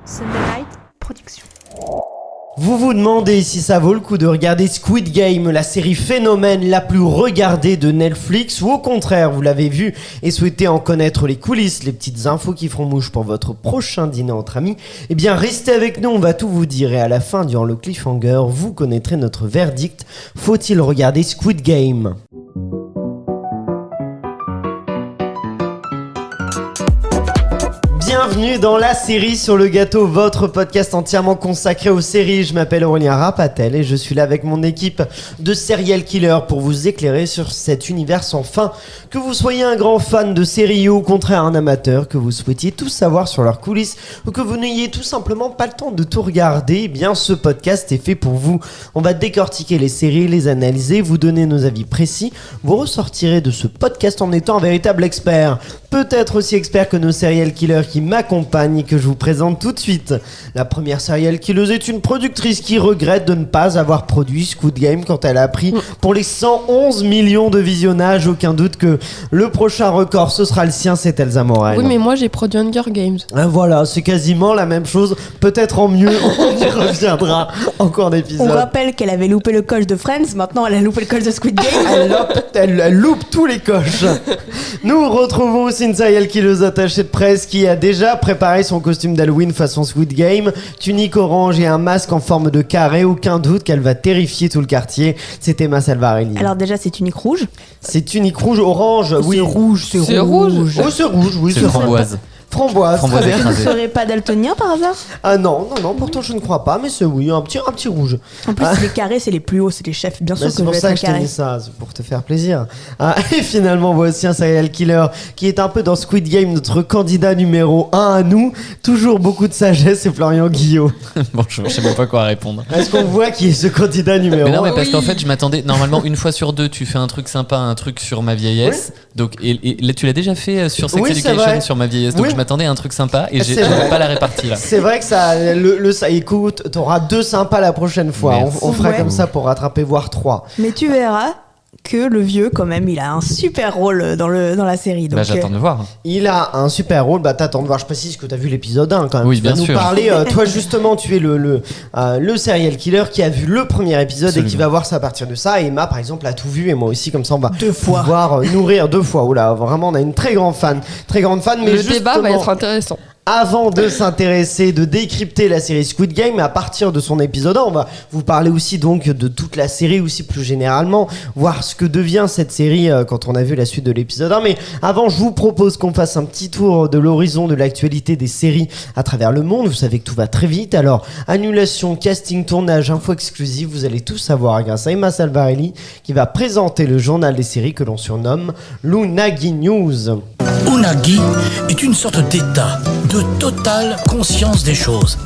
Sunday Night Production. Vous vous demandez si ça vaut le coup de regarder Squid Game, la série phénomène la plus regardée de Netflix, ou au contraire, vous l'avez vu et souhaitez en connaître les coulisses, les petites infos qui feront mouche pour votre prochain dîner entre amis, eh bien restez avec nous, on va tout vous dire et à la fin, durant le cliffhanger, vous connaîtrez notre verdict. Faut-il regarder Squid Game ? Bienvenue dans La Série sur le Gâteau, votre podcast entièrement consacré aux séries. Je m'appelle Aurélien Rapatel et je suis là avec mon équipe de serial killers pour vous éclairer sur cet univers sans fin. Que vous soyez un grand fan de séries ou au contraire un amateur, que vous souhaitiez tout savoir sur leurs coulisses ou que vous n'ayez tout simplement pas le temps de tout regarder, eh bien ce podcast est fait pour vous. On va décortiquer les séries, les analyser, vous donner nos avis précis. Vous ressortirez de ce podcast en étant un véritable expert. Peut-être aussi expert que nos serial killers qui m'accompagne et que je vous présente tout de suite. La première serial killeuse est une productrice qui regrette de ne pas avoir produit Squid Game quand elle a pris pour les 111 millions de visionnages. Aucun doute que le prochain record ce sera le sien, c'est Elsa Morel. Oui, mais moi j'ai produit Hunger Games. Ah, voilà, c'est quasiment la même chose, peut-être en mieux. On y reviendra en cours d'épisode. On rappelle qu'elle avait loupé le coche de Friends, maintenant elle a loupé le coche de Squid Game. Elle loupe tous les coches. Nous retrouvons aussi une serial killeuse attachée de presse qui a déjà préparé son costume d'Halloween façon Squid Game, tunique orange et un masque en forme de carré. Aucun doute qu'elle va terrifier tout le quartier. C'est Emma Salvarelli. Alors déjà c'est tunique rouge. C'est tunique rouge, orange, oui. C'est rouge. C'est rouge. Oh, c'est rouge, oui. C'est framboise. Framboise. Framboise Très bien. Vous ne écrasée. serez pas daltonien par hasard? Ah non, pourtant je ne crois pas, mais c'est oui, un petit rouge. En plus les carrés c'est les plus hauts, c'est les chefs. Bien sûr Bah, que c'est je pour vais ça être que un je t'ai carré. dit ça, c'est pour te faire plaisir. Et finalement, voici un serial killer qui est un peu dans Squid Game, notre candidat numéro 1 à nous. Toujours beaucoup de sagesse, c'est Florian Guillot. Bonjour, je sais même pas quoi répondre. Est-ce qu'on voit qui est ce candidat numéro 1 Mais non, mais parce Oui. qu'en fait, je m'attendais. Normalement, une fois sur deux, tu fais un truc sympa, un truc sur ma vieillesse. Donc, et là, tu l'as déjà fait sur Sex Oui, c'est Education vrai. sur ma vieillesse. Donc, Oui. je m'attendais à un truc sympa et C'est j'avais vrai. pas la répartie là. C'est vrai que ça, ça écoute, t'auras 2 sympas la prochaine fois. Merci. On fera Ouais. comme ça pour rattraper, voire 3. Mais tu verras que le vieux quand même il a un super rôle dans la série. Donc, Bah, j'attends de voir. Il a un super rôle, bah t'attends de voir, je précise que t'as vu l'épisode 1 quand même. Oui, Tu vas bien nous sûr. parler, toi justement tu es le serial killer qui a vu le premier épisode Absolument. et qui va voir ça à partir de ça, et Emma par exemple a tout vu et moi aussi, comme ça on va 2 fois. pouvoir nourrir 2 fois. Oula, vraiment on a une très grande fan, mais Le débat va justement, être intéressant. avant de s'intéresser, de décrypter la série Squid Game, à partir de son épisode 1, on va vous parler aussi donc de toute la série, aussi plus généralement, voir ce que devient cette série quand on a vu la suite de l'épisode 1. Mais avant, je vous propose qu'on fasse un petit tour de l'horizon de l'actualité des séries à travers le monde. Vous savez que tout va très vite, alors annulation, casting, tournage, info exclusive, vous allez tout savoir grâce à Emma Salvarelli qui va présenter le journal des séries que l'on surnomme l'Unagi News. Unagi est une sorte d'état de totale conscience des choses.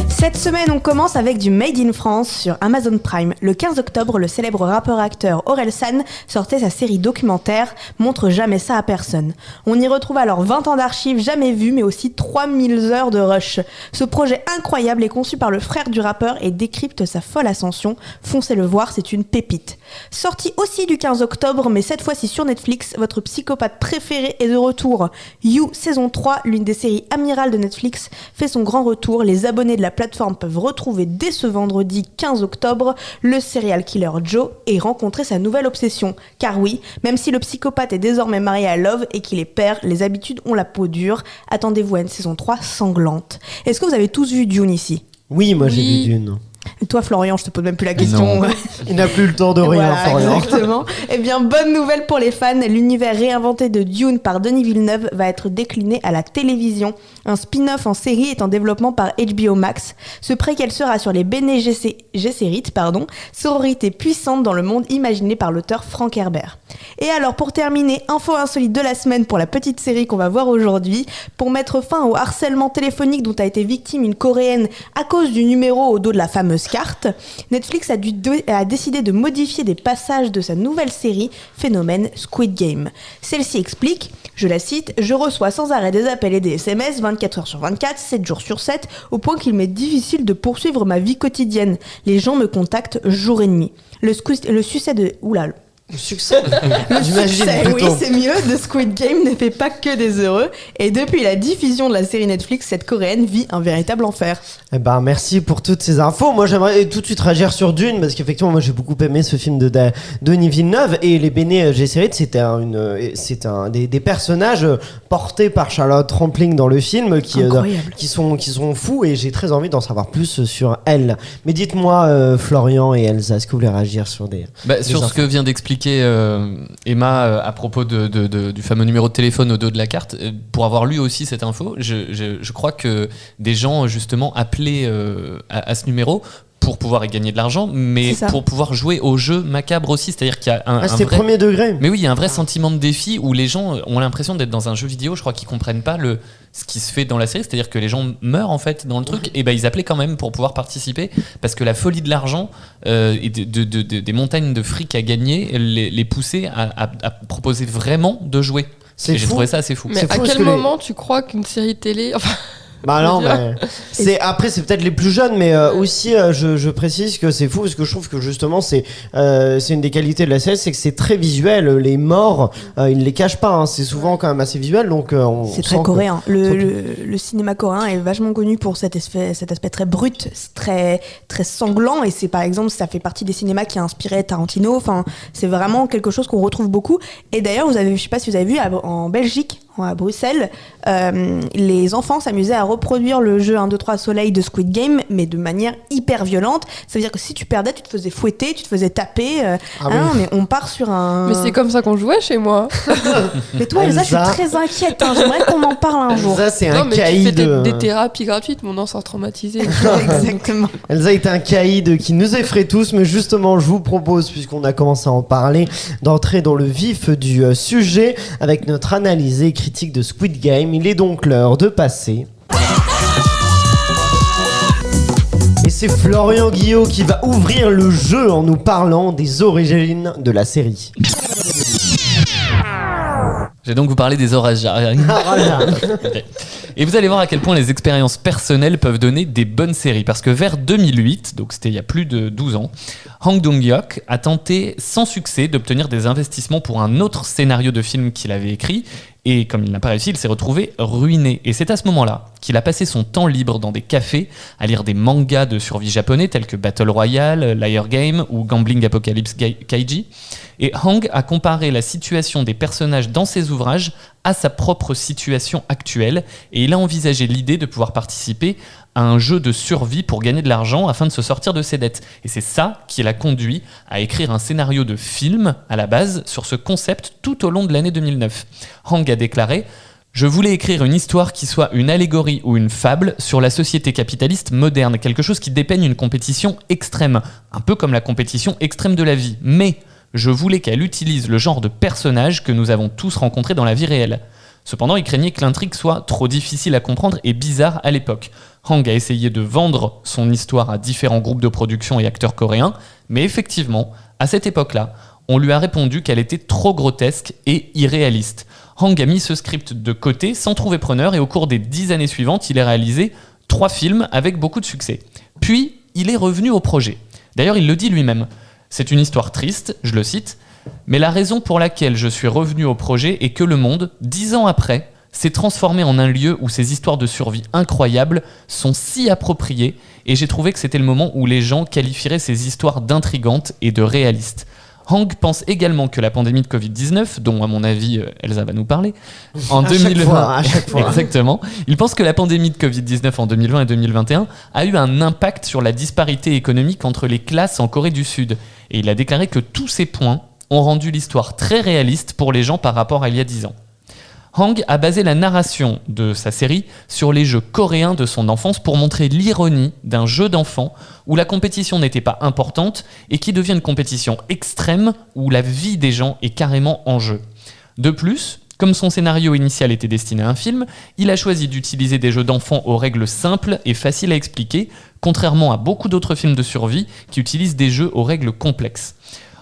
Cette semaine, on commence avec du Made in France sur Amazon Prime. Le 15 octobre, le célèbre rappeur-acteur Orelsan sortait sa série documentaire « Montre jamais ça à personne ». On y retrouve alors 20 ans d'archives jamais vues, mais aussi 3000 heures de rush. Ce projet incroyable est conçu par le frère du rappeur et décrypte sa folle ascension. Foncez le voir, c'est une pépite. Sorti aussi du 15 octobre, mais cette fois-ci sur Netflix, votre psychopathe préféré est de retour. You, saison 3, l'une des séries amirales de Netflix, fait son grand retour. Les abonnés de la plateforme peuvent retrouver dès ce vendredi 15 octobre le serial killer Joe et rencontrer sa nouvelle obsession. Car oui, même si le psychopathe est désormais marié à Love et qu'il est père, les habitudes ont la peau dure. Attendez-vous à une saison 3 sanglante. Est-ce que vous avez tous vu Dune ici ? Oui, moi j'ai Oui. vu Dune. Et toi Florian, je te pose même plus la question. Non. Il n'a plus le temps de rien, Voilà, Florian. exactement. Eh bien, bonne nouvelle pour les fans, l'univers réinventé de Dune par Denis Villeneuve va être décliné à la télévision. Un spin-off en série est en développement par HBO Max. Ce préquel sera sur les Bene Gesserit, sororité puissante dans le monde imaginé par l'auteur Frank Herbert. Et alors, pour terminer, info insolite de la semaine pour la petite série qu'on va voir aujourd'hui. Pour mettre fin au harcèlement téléphonique dont a été victime une Coréenne à cause du numéro au dos de la fameuse carte, Netflix a décidé de modifier des passages de sa nouvelle série phénomène Squid Game. Celle-ci explique, je la cite, « Je reçois sans arrêt des appels et des SMS 24 heures sur 24, 7 jours sur 7, au point qu'il m'est difficile de poursuivre ma vie quotidienne. Les gens me contactent jour et nuit. Le succès de... Oula, Succès. Le J'imagine succès, oui, plutôt. c'est mieux. The Squid Game ne fait pas que des heureux. Et depuis la diffusion de la série Netflix, cette coréenne vit un véritable enfer. Eh ben, merci pour toutes ces infos. Moi, j'aimerais tout de suite réagir sur Dune, parce qu'effectivement, moi, j'ai beaucoup aimé ce film de Denis Villeneuve. Et les Bene Gesserit, c'était des personnages portés par Charlotte Rampling dans le film Incroyable. qui sont fous, et j'ai très envie d'en savoir plus sur elle. Mais dites-moi, Florian et Elsa, est-ce que vous voulez réagir sur Sur ce que vient d'expliquer Emma à propos du fameux numéro de téléphone au dos de la carte, pour avoir lu aussi cette info, je crois que des gens justement appelaient à ce numéro pour pouvoir y gagner de l'argent, mais pour pouvoir jouer au jeu macabre aussi. C'est-à-dire qu'il y a c'était vrai... premier degré. Mais oui, il y a un vrai sentiment de défi où les gens ont l'impression d'être dans un jeu vidéo. Je crois qu'ils comprennent pas ce qui se fait dans la série, c'est-à-dire que les gens meurent en fait dans le truc. Et ben ils appelaient quand même pour pouvoir participer, parce que la folie de l'argent et des montagnes de fric à gagner les poussait à proposer vraiment de jouer. Et j'ai trouvé ça assez fou. Mais à quel moment tu crois qu'une série télé... Bah non, mais après c'est peut-être les plus jeunes, mais aussi je précise que c'est fou, parce que je trouve que justement c'est une des qualités de la série, c'est que c'est très visuel. Les morts, ils les cachent pas, hein. C'est souvent quand même assez visuel, donc c'est très coréen. Le cinéma coréen est vachement connu pour cet aspect très brut, très très sanglant, et c'est par exemple, ça fait partie des cinémas qui a inspiré Tarantino. Enfin, c'est vraiment quelque chose qu'on retrouve beaucoup. Et d'ailleurs, je sais pas si vous avez vu, en Belgique, à Bruxelles, les enfants s'amusaient à reproduire le jeu 1, 2, 3 Soleil de Squid Game, mais de manière hyper violente. Ça veut dire que si tu perdais, tu te faisais fouetter, tu te faisais taper. Oui. Mais on part sur un... Mais c'est comme ça qu'on jouait chez moi. Mais toi, Elsa, je suis très inquiète. J'aimerais qu'on en parle un jour. Elsa, c'est Non, un mais tu caïd. fais des thérapies gratuites, mon enfant traumatisé. Exactement. Elsa est un caïd qui nous effraie tous, mais justement, je vous propose, puisqu'on a commencé à en parler, d'entrer dans le vif du sujet avec notre analyse et critique de Squid Game. Il est donc l'heure de passer. Et c'est Florian Guillot qui va ouvrir le jeu en nous parlant des origines de la série. Je vais donc vous parler des orages. Okay. Et vous allez voir à quel point les expériences personnelles peuvent donner des bonnes séries. Parce que vers 2008, donc c'était il y a plus de 12 ans, Hong Dong-hyuk a tenté sans succès d'obtenir des investissements pour un autre scénario de film qu'il avait écrit. Et comme il n'a pas réussi, il s'est retrouvé ruiné. Et c'est à ce moment-là qu'il a passé son temps libre dans des cafés à lire des mangas de survie japonais tels que Battle Royale, Liar Game ou Gambling Apocalypse Kaiji. Et Hong a comparé la situation des personnages dans ses ouvrages à sa propre situation actuelle, et il a envisagé l'idée de pouvoir participer à un jeu de survie pour gagner de l'argent afin de se sortir de ses dettes. Et c'est ça qui l'a conduit à écrire un scénario de film à la base sur ce concept tout au long de l'année 2009. Hong a déclaré: je voulais écrire une histoire qui soit une allégorie ou une fable sur la société capitaliste moderne, quelque chose qui dépeigne une compétition extrême, un peu comme la compétition extrême de la vie. Mais je voulais qu'elle utilise le genre de personnage que nous avons tous rencontrés dans la vie réelle. Cependant, il craignait que l'intrigue soit trop difficile à comprendre et bizarre à l'époque. Hong a essayé de vendre son histoire à différents groupes de production et acteurs coréens, mais effectivement, à cette époque-là, on lui a répondu qu'elle était trop grotesque et irréaliste. Hong a mis ce script de côté sans trouver preneur, et au cours des 10 années suivantes, il a réalisé 3 films avec beaucoup de succès. Puis, il est revenu au projet. D'ailleurs, il le dit lui-même. C'est une histoire triste, je le cite, mais la raison pour laquelle je suis revenu au projet est que le monde, 10 ans après, s'est transformé en un lieu où ces histoires de survie incroyables sont si appropriées, et j'ai trouvé que c'était le moment où les gens qualifieraient ces histoires d'intrigantes et de réalistes. Hong pense également que la pandémie de Covid-19, dont à mon avis Elsa va nous parler, en 2020, à chaque fois. Exactement, il pense que la pandémie de Covid-19 en 2020 et 2021 a eu un impact sur la disparité économique entre les classes en Corée du Sud. Et il a déclaré que tous ces points ont rendu l'histoire très réaliste pour les gens par rapport à il y a 10 ans. Hong a basé la narration de sa série sur les jeux coréens de son enfance pour montrer l'ironie d'un jeu d'enfant où la compétition n'était pas importante et qui devient une compétition extrême où la vie des gens est carrément en jeu. De plus, comme son scénario initial était destiné à un film, il a choisi d'utiliser des jeux d'enfants aux règles simples et faciles à expliquer, contrairement à beaucoup d'autres films de survie qui utilisent des jeux aux règles complexes.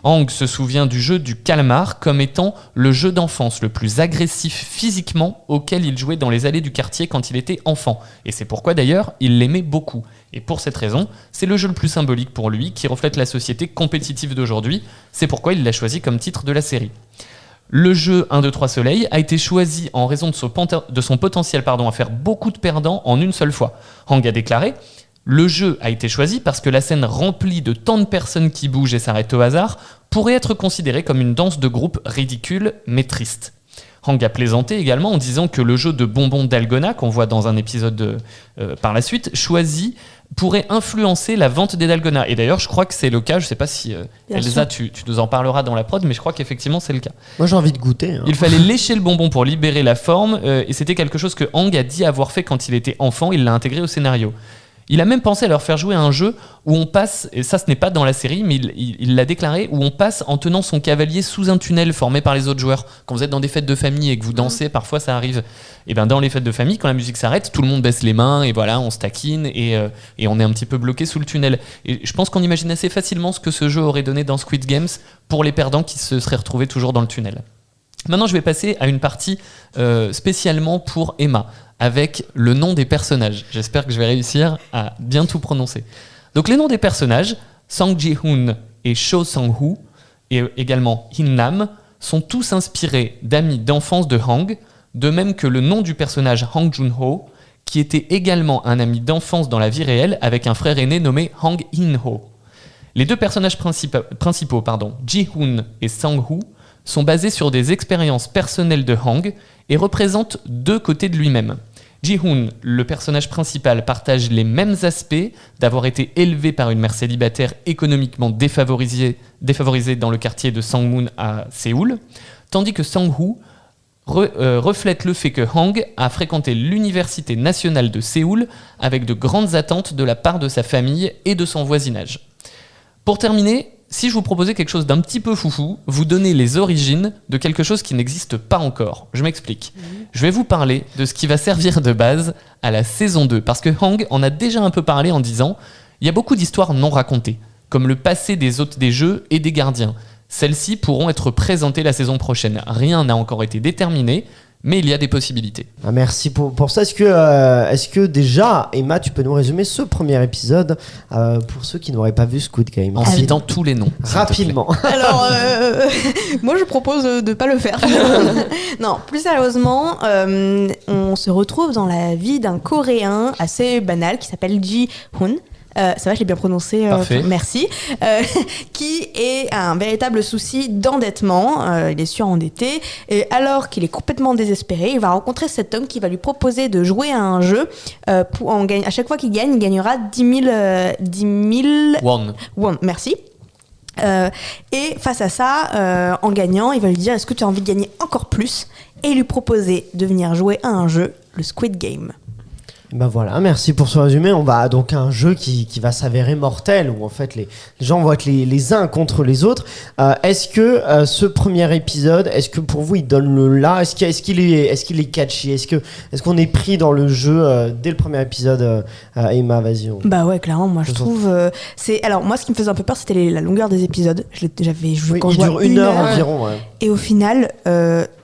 Hang se souvient du jeu du calmar comme étant le jeu d'enfance le plus agressif physiquement auquel il jouait dans les allées du quartier quand il était enfant. Et c'est pourquoi d'ailleurs il l'aimait beaucoup. Et pour cette raison, c'est le jeu le plus symbolique pour lui, qui reflète la société compétitive d'aujourd'hui. C'est pourquoi il l'a choisi comme titre de la série. Le jeu 1, 2, 3 Soleil a été choisi en raison de son potentiel à faire beaucoup de perdants en une seule fois. Hang a déclaré « Le jeu a été choisi parce que la scène remplie de tant de personnes qui bougent et s'arrêtent au hasard pourrait être considérée comme une danse de groupe ridicule mais triste. » Hang a plaisanté également en disant que le jeu de bonbons d'Algona, qu'on voit dans un épisode par la suite, choisi pourrait influencer la vente des Dalgona. Et d'ailleurs, je crois que c'est le cas. Je ne sais pas si Elsa, tu nous en parleras dans la prod, mais je crois qu'effectivement, c'est le cas. Moi, j'ai envie de goûter. Hein. Il fallait lécher le bonbon pour libérer la forme, et c'était quelque chose que Hang a dit avoir fait quand il était enfant. Il l'a intégré au scénario. Il a même pensé à leur faire jouer à un jeu où on passe, et ça ce n'est pas dans la série, mais il l'a déclaré, où on passe en tenant son cavalier sous un tunnel formé par les autres joueurs. Quand vous êtes dans des fêtes de famille et que vous dansez, parfois ça arrive. Et bien dans les fêtes de famille, quand la musique s'arrête, tout le monde baisse les mains et voilà, on se taquine et on est un petit peu bloqué sous le tunnel. Et je pense qu'on imagine assez facilement ce que ce jeu aurait donné dans Squid Games pour les perdants qui se seraient retrouvés toujours dans le tunnel. Maintenant, je vais passer à une partie spécialement pour Emma, avec le nom des personnages. J'espère que je vais réussir à bien tout prononcer. Donc les noms des personnages, Sang Ji-hoon et Cho Sang-woo, et également Hin Lam, sont tous inspirés d'amis d'enfance de Hang, de même que le nom du personnage Hang Jun-ho, qui était également un ami d'enfance dans la vie réelle avec un frère aîné nommé Hang In-ho. Les deux personnages principaux, Ji-hoon et Sang-woo, sont basés sur des expériences personnelles de Hang et représentent deux côtés de lui-même. Ji-hoon, le personnage principal, partage les mêmes aspects d'avoir été élevé par une mère célibataire économiquement défavorisée dans le quartier de Sangmun à Séoul, tandis que Sang-woo reflète le fait que Hang a fréquenté l'université nationale de Séoul avec de grandes attentes de la part de sa famille et de son voisinage. Pour terminer, si je vous proposais quelque chose d'un petit peu foufou, vous donnez les origines de quelque chose qui n'existe pas encore. Je m'explique. Je vais vous parler de ce qui va servir de base à la saison 2, parce que Hang en a déjà un peu parlé en disant « Il y a beaucoup d'histoires non racontées, comme le passé des hôtes des jeux et des gardiens. Celles-ci pourront être présentées la saison prochaine. Rien n'a encore été déterminé, mais il y a des possibilités. » Ah, merci pour ça. Est-ce que déjà, Emma, tu peux nous résumer ce premier épisode pour ceux qui n'auraient pas vu Squid Game En citant tous les noms. Rapidement. Alors, moi je propose de pas le faire. Non, plus sérieusement, on se retrouve dans la vie d'un Coréen assez banal qui s'appelle Ji-hoon. Ça va, je l'ai bien prononcé, merci. Qui est un véritable souci d'endettement. Il est surendetté. Et alors qu'il est complètement désespéré, il va rencontrer cet homme qui va lui proposer de jouer à un jeu. À chaque fois qu'il gagne, il gagnera 10 000 won. Merci. Et face à ça, en gagnant, il va lui dire: est-ce que tu as envie de gagner encore plus? Et lui proposer de venir jouer à un jeu, le Squid Game. Ben voilà, merci pour ce résumé. On va donc à un jeu qui va s'avérer mortel, où en fait les gens vont être les uns contre les autres. Est-ce que ce premier épisode, est-ce que pour vous il donne le là? Est-ce qu'il est catchy? Est-ce qu'on est pris dans le jeu dès le premier épisode? Emma, vas-y. Bah ouais, clairement, moi je trouve. Alors moi, ce qui me faisait un peu peur, c'était la longueur des épisodes. J'avais joué quand il dure une heure environ. Ouais. Et au final.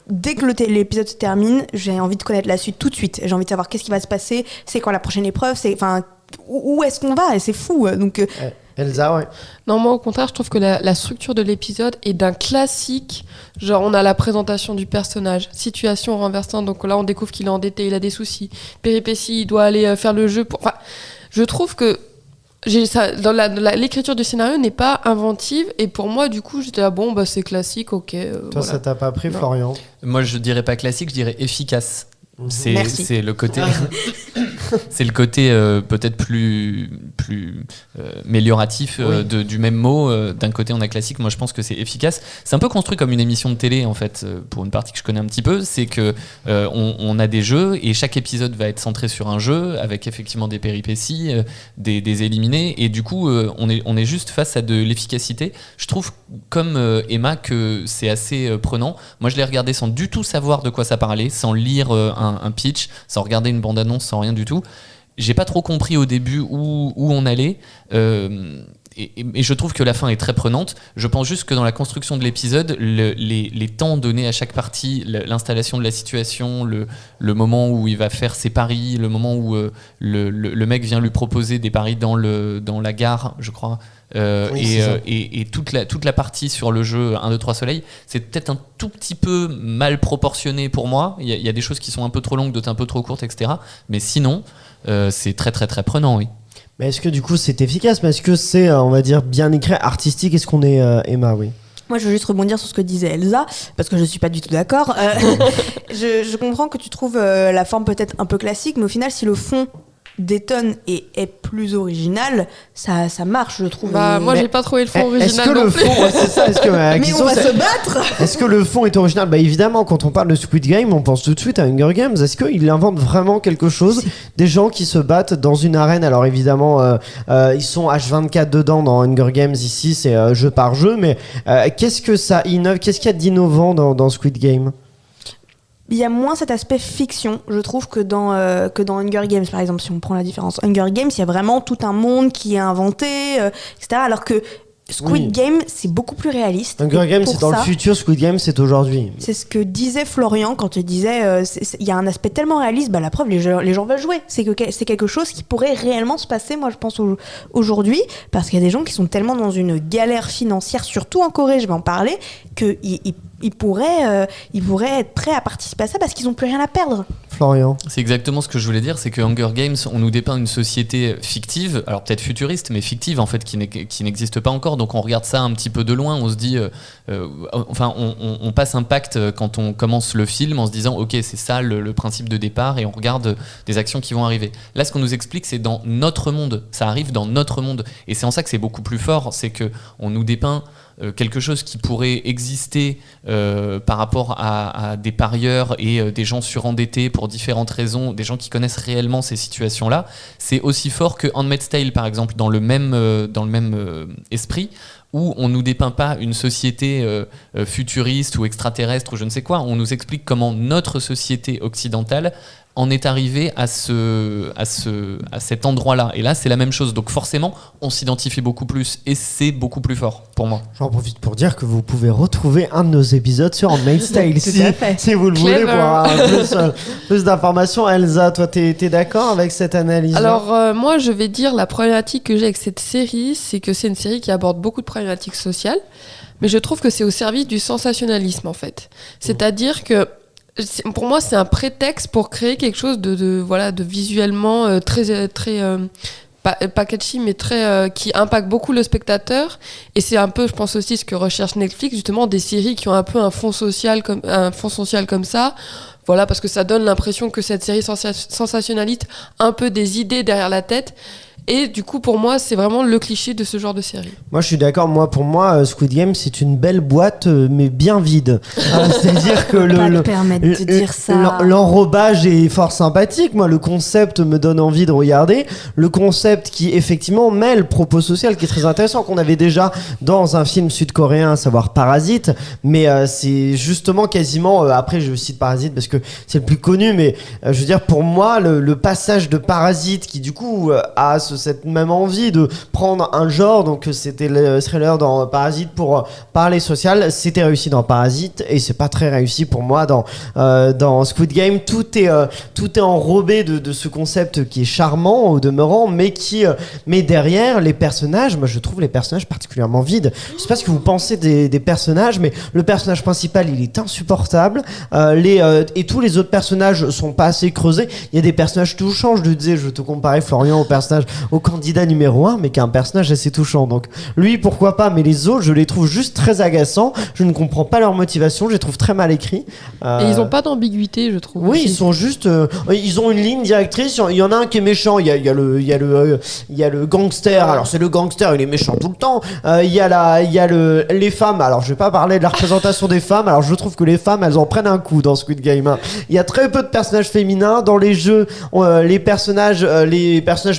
Dès que l'épisode se termine, j'ai envie de connaître la suite tout de suite. J'ai envie de savoir qu'est-ce qui va se passer, c'est quand la prochaine épreuve, où est-ce qu'on va, et c'est fou. Donc, Elsa, ouais. Non, moi au contraire, je trouve que la structure de l'épisode est d'un classique. Genre, on a la présentation du personnage, situation renversante, donc là on découvre qu'il est endetté, il a des soucis, péripéties, il doit aller faire le jeu. Enfin, je trouve que l'écriture du scénario n'est pas inventive, et pour moi du coup j'étais là, c'est classique, ok. Toi, voilà. Ça t'a pas pris, Florian? Moi je dirais pas classique, je dirais efficace. Merci. C'est le côté, c'est le côté peut-être plus amélioratif du même mot. D'un côté on a classique, moi je pense que c'est efficace. C'est un peu construit comme une émission de télé en fait, pour une partie que je connais un petit peu. C'est que on a des jeux et chaque épisode va être centré sur un jeu avec effectivement des péripéties, des éliminés, et du coup on est juste face à de l'efficacité. Je trouve comme Emma que c'est assez prenant. Moi je l'ai regardé sans du tout savoir de quoi ça parlait, sans lire un pitch, sans regarder une bande-annonce, sans rien du tout. J'ai pas trop compris au début où on allait. et je trouve que la fin est très prenante. Je pense juste que dans la construction de l'épisode, les temps donnés à chaque partie, l'installation de la situation, le moment où il va faire ses paris, le moment où le mec vient lui proposer des paris dans la gare, je crois, et toute la partie sur le jeu 1, 2, 3 soleil, c'est peut-être un tout petit peu mal proportionné pour moi. Il y a des choses qui sont un peu trop longues, d'autres un peu trop courtes, etc. Mais sinon, c'est très très très prenant, oui. Mais est-ce que du coup c'est efficace? Mais est-ce que c'est, on va dire, bien écrit, artistique? Est-ce qu'on est Emma? Oui. Moi, je veux juste rebondir sur ce que disait Elsa, parce que je suis pas du tout d'accord. Je comprends que tu trouves la forme peut-être un peu classique, mais au final, si le fond détonne et est plus original, ça marche, je trouve. Moi, j'ai pas trouvé le fond original. Est-ce que non le plus. fond, c'est ça? Est-ce que mais on va se battre. Est-ce que le fond est original? Bah évidemment, quand on parle de Squid Game, on pense tout de suite à Hunger Games. Est-ce qu'il invente vraiment quelque chose? Des gens qui se battent dans une arène. Alors évidemment, ils sont H24 dedans dans Hunger Games. Ici, c'est jeu par jeu. Mais qu'est-ce que ça innove? Qu'est-ce qu'il y a d'innovant dans Squid Game? Il y a moins cet aspect fiction, je trouve, que dans Hunger Games, par exemple, si on prend la différence. Hunger Games, il y a vraiment tout un monde qui est inventé, etc. Alors que Squid Game, c'est beaucoup plus réaliste. Hunger Games, c'est dans le futur, Squid Game, c'est aujourd'hui. C'est ce que disait Florian quand il disait il y a un aspect tellement réaliste, la preuve, les gens veulent jouer. C'est quelque chose qui pourrait réellement se passer, moi je pense, aujourd'hui, parce qu'il y a des gens qui sont tellement dans une galère financière, surtout en Corée, je vais en parler, qu'ils pourraient être prêts à participer à ça parce qu'ils n'ont plus rien à perdre. Florian. C'est exactement ce que je voulais dire, c'est que Hunger Games, on nous dépeint une société fictive, alors peut-être futuriste, mais fictive en fait, qui n'existe pas encore. Donc on regarde ça un petit peu de loin, on se dit, on passe un pacte quand on commence le film en se disant, ok, c'est ça le principe de départ, et on regarde des actions qui vont arriver. Là, ce qu'on nous explique, c'est dans notre monde, ça arrive dans notre monde, et c'est en ça que c'est beaucoup plus fort, c'est que on nous dépeint quelque chose qui pourrait exister par rapport à des parieurs et des gens surendettés pour différentes raisons, des gens qui connaissent réellement ces situations-là. C'est aussi fort que Handmaid's Tale, par exemple, dans le même esprit, où on nous dépeint pas une société futuriste ou extraterrestre ou je ne sais quoi, on nous explique comment notre société occidentale en est arrivé à cet endroit-là. Et là, c'est la même chose. Donc forcément, on s'identifie beaucoup plus et c'est beaucoup plus fort pour moi. J'en profite pour dire que vous pouvez retrouver un de nos épisodes sur Handmaid's Tale si vous le voulez pour avoir plus d'informations. Elsa, toi, t'es d'accord avec cette analyse? Alors, moi, je vais dire la problématique que j'ai avec cette série, c'est que c'est une série qui aborde beaucoup de problématiques sociales, mais je trouve que c'est au service du sensationnalisme, en fait. C'est-à-dire que pour moi, c'est un prétexte pour créer quelque chose de visuellement très pas catchy, mais très qui impacte beaucoup le spectateur. Et c'est un peu, je pense aussi, ce que recherche Netflix, justement, des séries qui ont un peu un fond social comme ça. Voilà, parce que ça donne l'impression que cette série sensationnaliste a un peu des idées derrière la tête. Et du coup, pour moi, c'est vraiment le cliché de ce genre de série. Moi, je suis d'accord. Pour moi, Squid Game, c'est une belle boîte, mais bien vide. C'est-à-dire que l'enrobage est fort sympathique. Moi, le concept me donne envie de regarder. Le concept qui, effectivement, mêle propos social, qui est très intéressant, qu'on avait déjà dans un film sud-coréen, à savoir Parasite. Mais c'est justement quasiment... après, je cite Parasite parce que c'est le plus connu. Mais je veux dire, pour moi, le passage de Parasite, qui, du coup, a cette même envie de prendre un genre, donc c'était le thriller dans Parasite pour parler social, c'était réussi dans Parasite et c'est pas très réussi pour moi dans Squid Game. Tout est enrobé de ce concept qui est charmant au demeurant, mais derrière les personnages, moi je trouve les personnages particulièrement vides. Je sais pas ce que vous pensez des personnages, mais le personnage principal il est insupportable, et tous les autres personnages sont pas assez creusés. Il y a des personnages touchants, je te comparais Florian au candidat numéro 1, mais qui est un personnage assez touchant. Donc lui, pourquoi pas, mais les autres, je les trouve juste très agaçants. Je ne comprends pas leur motivation, je les trouve très mal écrits. Et ils n'ont pas d'ambiguïté, je trouve. Oui, aussi. Ils sont juste... ils ont une ligne directrice. Il y en a un qui est méchant. Il y a le gangster. Alors c'est le gangster, il est méchant tout le temps. Il y a les femmes. Alors je vais pas parler de la représentation des femmes. Alors je trouve que les femmes, elles en prennent un coup dans Squid Game. Hein. Il y a très peu de personnages féminins dans les jeux. Les personnages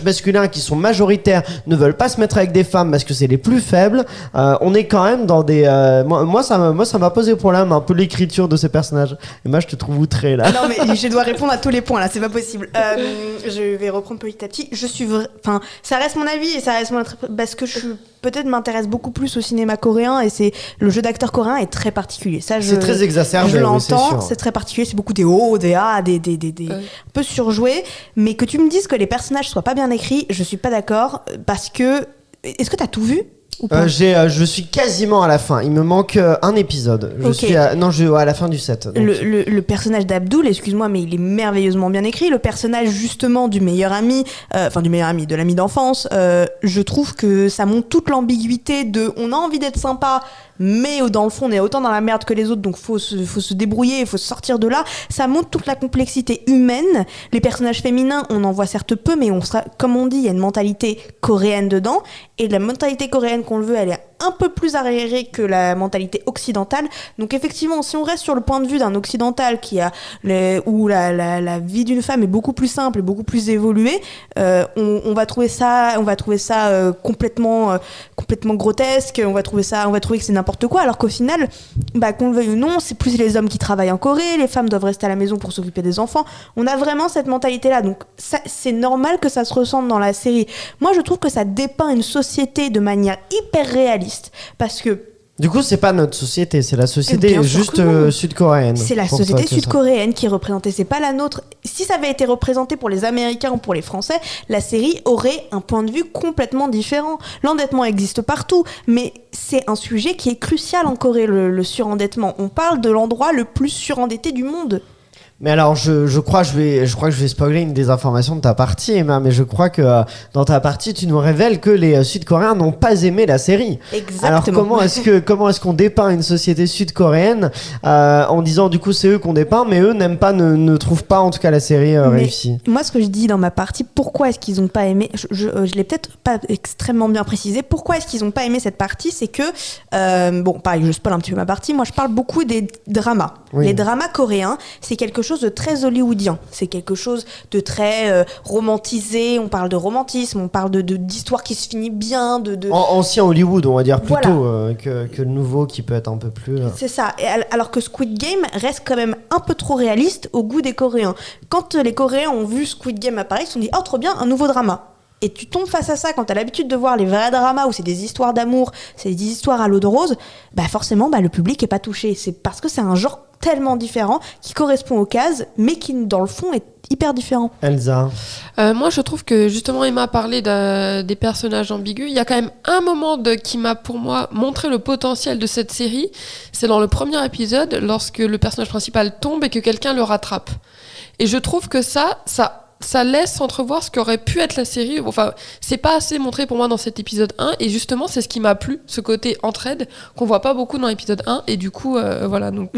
masculins qui sont majoritaires ne veulent pas se mettre avec des femmes parce que c'est les plus faibles. On est quand même dans des... Moi, ça m'a posé problème un peu l'écriture de ces personnages. Et moi, je te trouve outré là. Non, mais je dois répondre à tous les points là, c'est pas possible. Je vais reprendre petit à petit. Enfin, ça reste mon avis et ça reste parce que peut-être m'intéresse beaucoup plus au cinéma coréen et c'est le jeu d'acteur coréen est très particulier. Ça, c'est très exacerbé. Je l'entends, c'est c'est très particulier. C'est beaucoup des hauts, des A, des un peu surjoués. Mais que tu me dises que les personnages soient pas bien écrits, je suis pas d'accord parce que est-ce que t'as tout vu? Je suis quasiment à la fin. Il me manque un épisode. Je suis à la fin du set. Le personnage d'Abdul, excuse-moi, mais il est merveilleusement bien écrit. Le personnage justement du meilleur ami, de l'ami d'enfance, je trouve que ça montre toute l'ambiguïté de on a envie d'être sympa, mais dans le fond on est autant dans la merde que les autres, donc faut se débrouiller, il faut sortir de là. Ça montre toute la complexité humaine. Les personnages féminins, on en voit certes peu, mais comme on dit, il y a une mentalité coréenne dedans, et la mentalité coréenne qu'on le veut, elle est un peu plus arriérée que la mentalité occidentale. Donc effectivement, si on reste sur le point de vue d'un occidental où la vie d'une femme est beaucoup plus simple et beaucoup plus évoluée, on va trouver ça complètement grotesque. On va trouver que c'est n'importe quoi, alors qu'au final, qu'on le veuille ou non, c'est plus les hommes qui travaillent en Corée, les femmes doivent rester à la maison pour s'occuper des enfants. On a vraiment cette mentalité-là, donc c'est normal que ça se ressente dans la série. Moi, je trouve que ça dépeint une société de manière hyper réaliste, parce que du coup, c'est pas notre société, c'est la société juste sud-coréenne. C'est la société sud-coréenne qui est représentée, c'est pas la nôtre. Si ça avait été représenté pour les Américains ou pour les Français, la série aurait un point de vue complètement différent. L'endettement existe partout, mais c'est un sujet qui est crucial en Corée, le surendettement. On parle de l'endroit le plus surendetté du monde. Mais alors, je crois que je vais spoiler une des informations de ta partie, Emma, mais je crois que dans ta partie, tu nous révèles que les Sud-Coréens n'ont pas aimé la série. Exactement. Alors, comment est-ce qu'on dépeint une société sud-coréenne en disant, du coup, c'est eux qu'on dépeint, mais eux ne trouvent pas, en tout cas, la série réussie. Moi, ce que je dis dans ma partie, pourquoi est-ce qu'ils n'ont pas aimé, je l'ai peut-être pas extrêmement bien précisé, pourquoi est-ce qu'ils n'ont pas aimé cette partie, c'est que, pareil, je spoil un petit peu ma partie, moi, je parle beaucoup des dramas. Oui. Les dramas coréens, c'est quelque chose de très hollywoodien, c'est quelque chose de très romantisé, on parle de romantisme, on parle d'histoire qui se finit bien, ancien Hollywood, on va dire, plutôt que le nouveau qui peut être un peu plus... C'est ça, alors que Squid Game reste quand même un peu trop réaliste au goût des Coréens. Quand les Coréens ont vu Squid Game apparaître, ils se sont dit « Oh, trop bien, un nouveau drama !» Et tu tombes face à ça quand t'as l'habitude de voir les vrais dramas où c'est des histoires d'amour, c'est des histoires à l'eau de rose, forcément le public est pas touché. C'est parce que c'est un genre tellement différent qui correspond aux cases, mais qui dans le fond est hyper différent. Elsa, moi je trouve que justement Emma a parlé des personnages ambigus. Il y a quand même un moment qui m'a pour moi montré le potentiel de cette série. C'est dans le premier épisode lorsque le personnage principal tombe et que quelqu'un le rattrape. Et je trouve que ça laisse entrevoir ce qu'aurait pu être la série. Enfin, c'est pas assez montré pour moi dans cet épisode 1, et justement, c'est ce qui m'a plu, ce côté entraide qu'on voit pas beaucoup dans l'épisode 1, et du coup, voilà. Donc...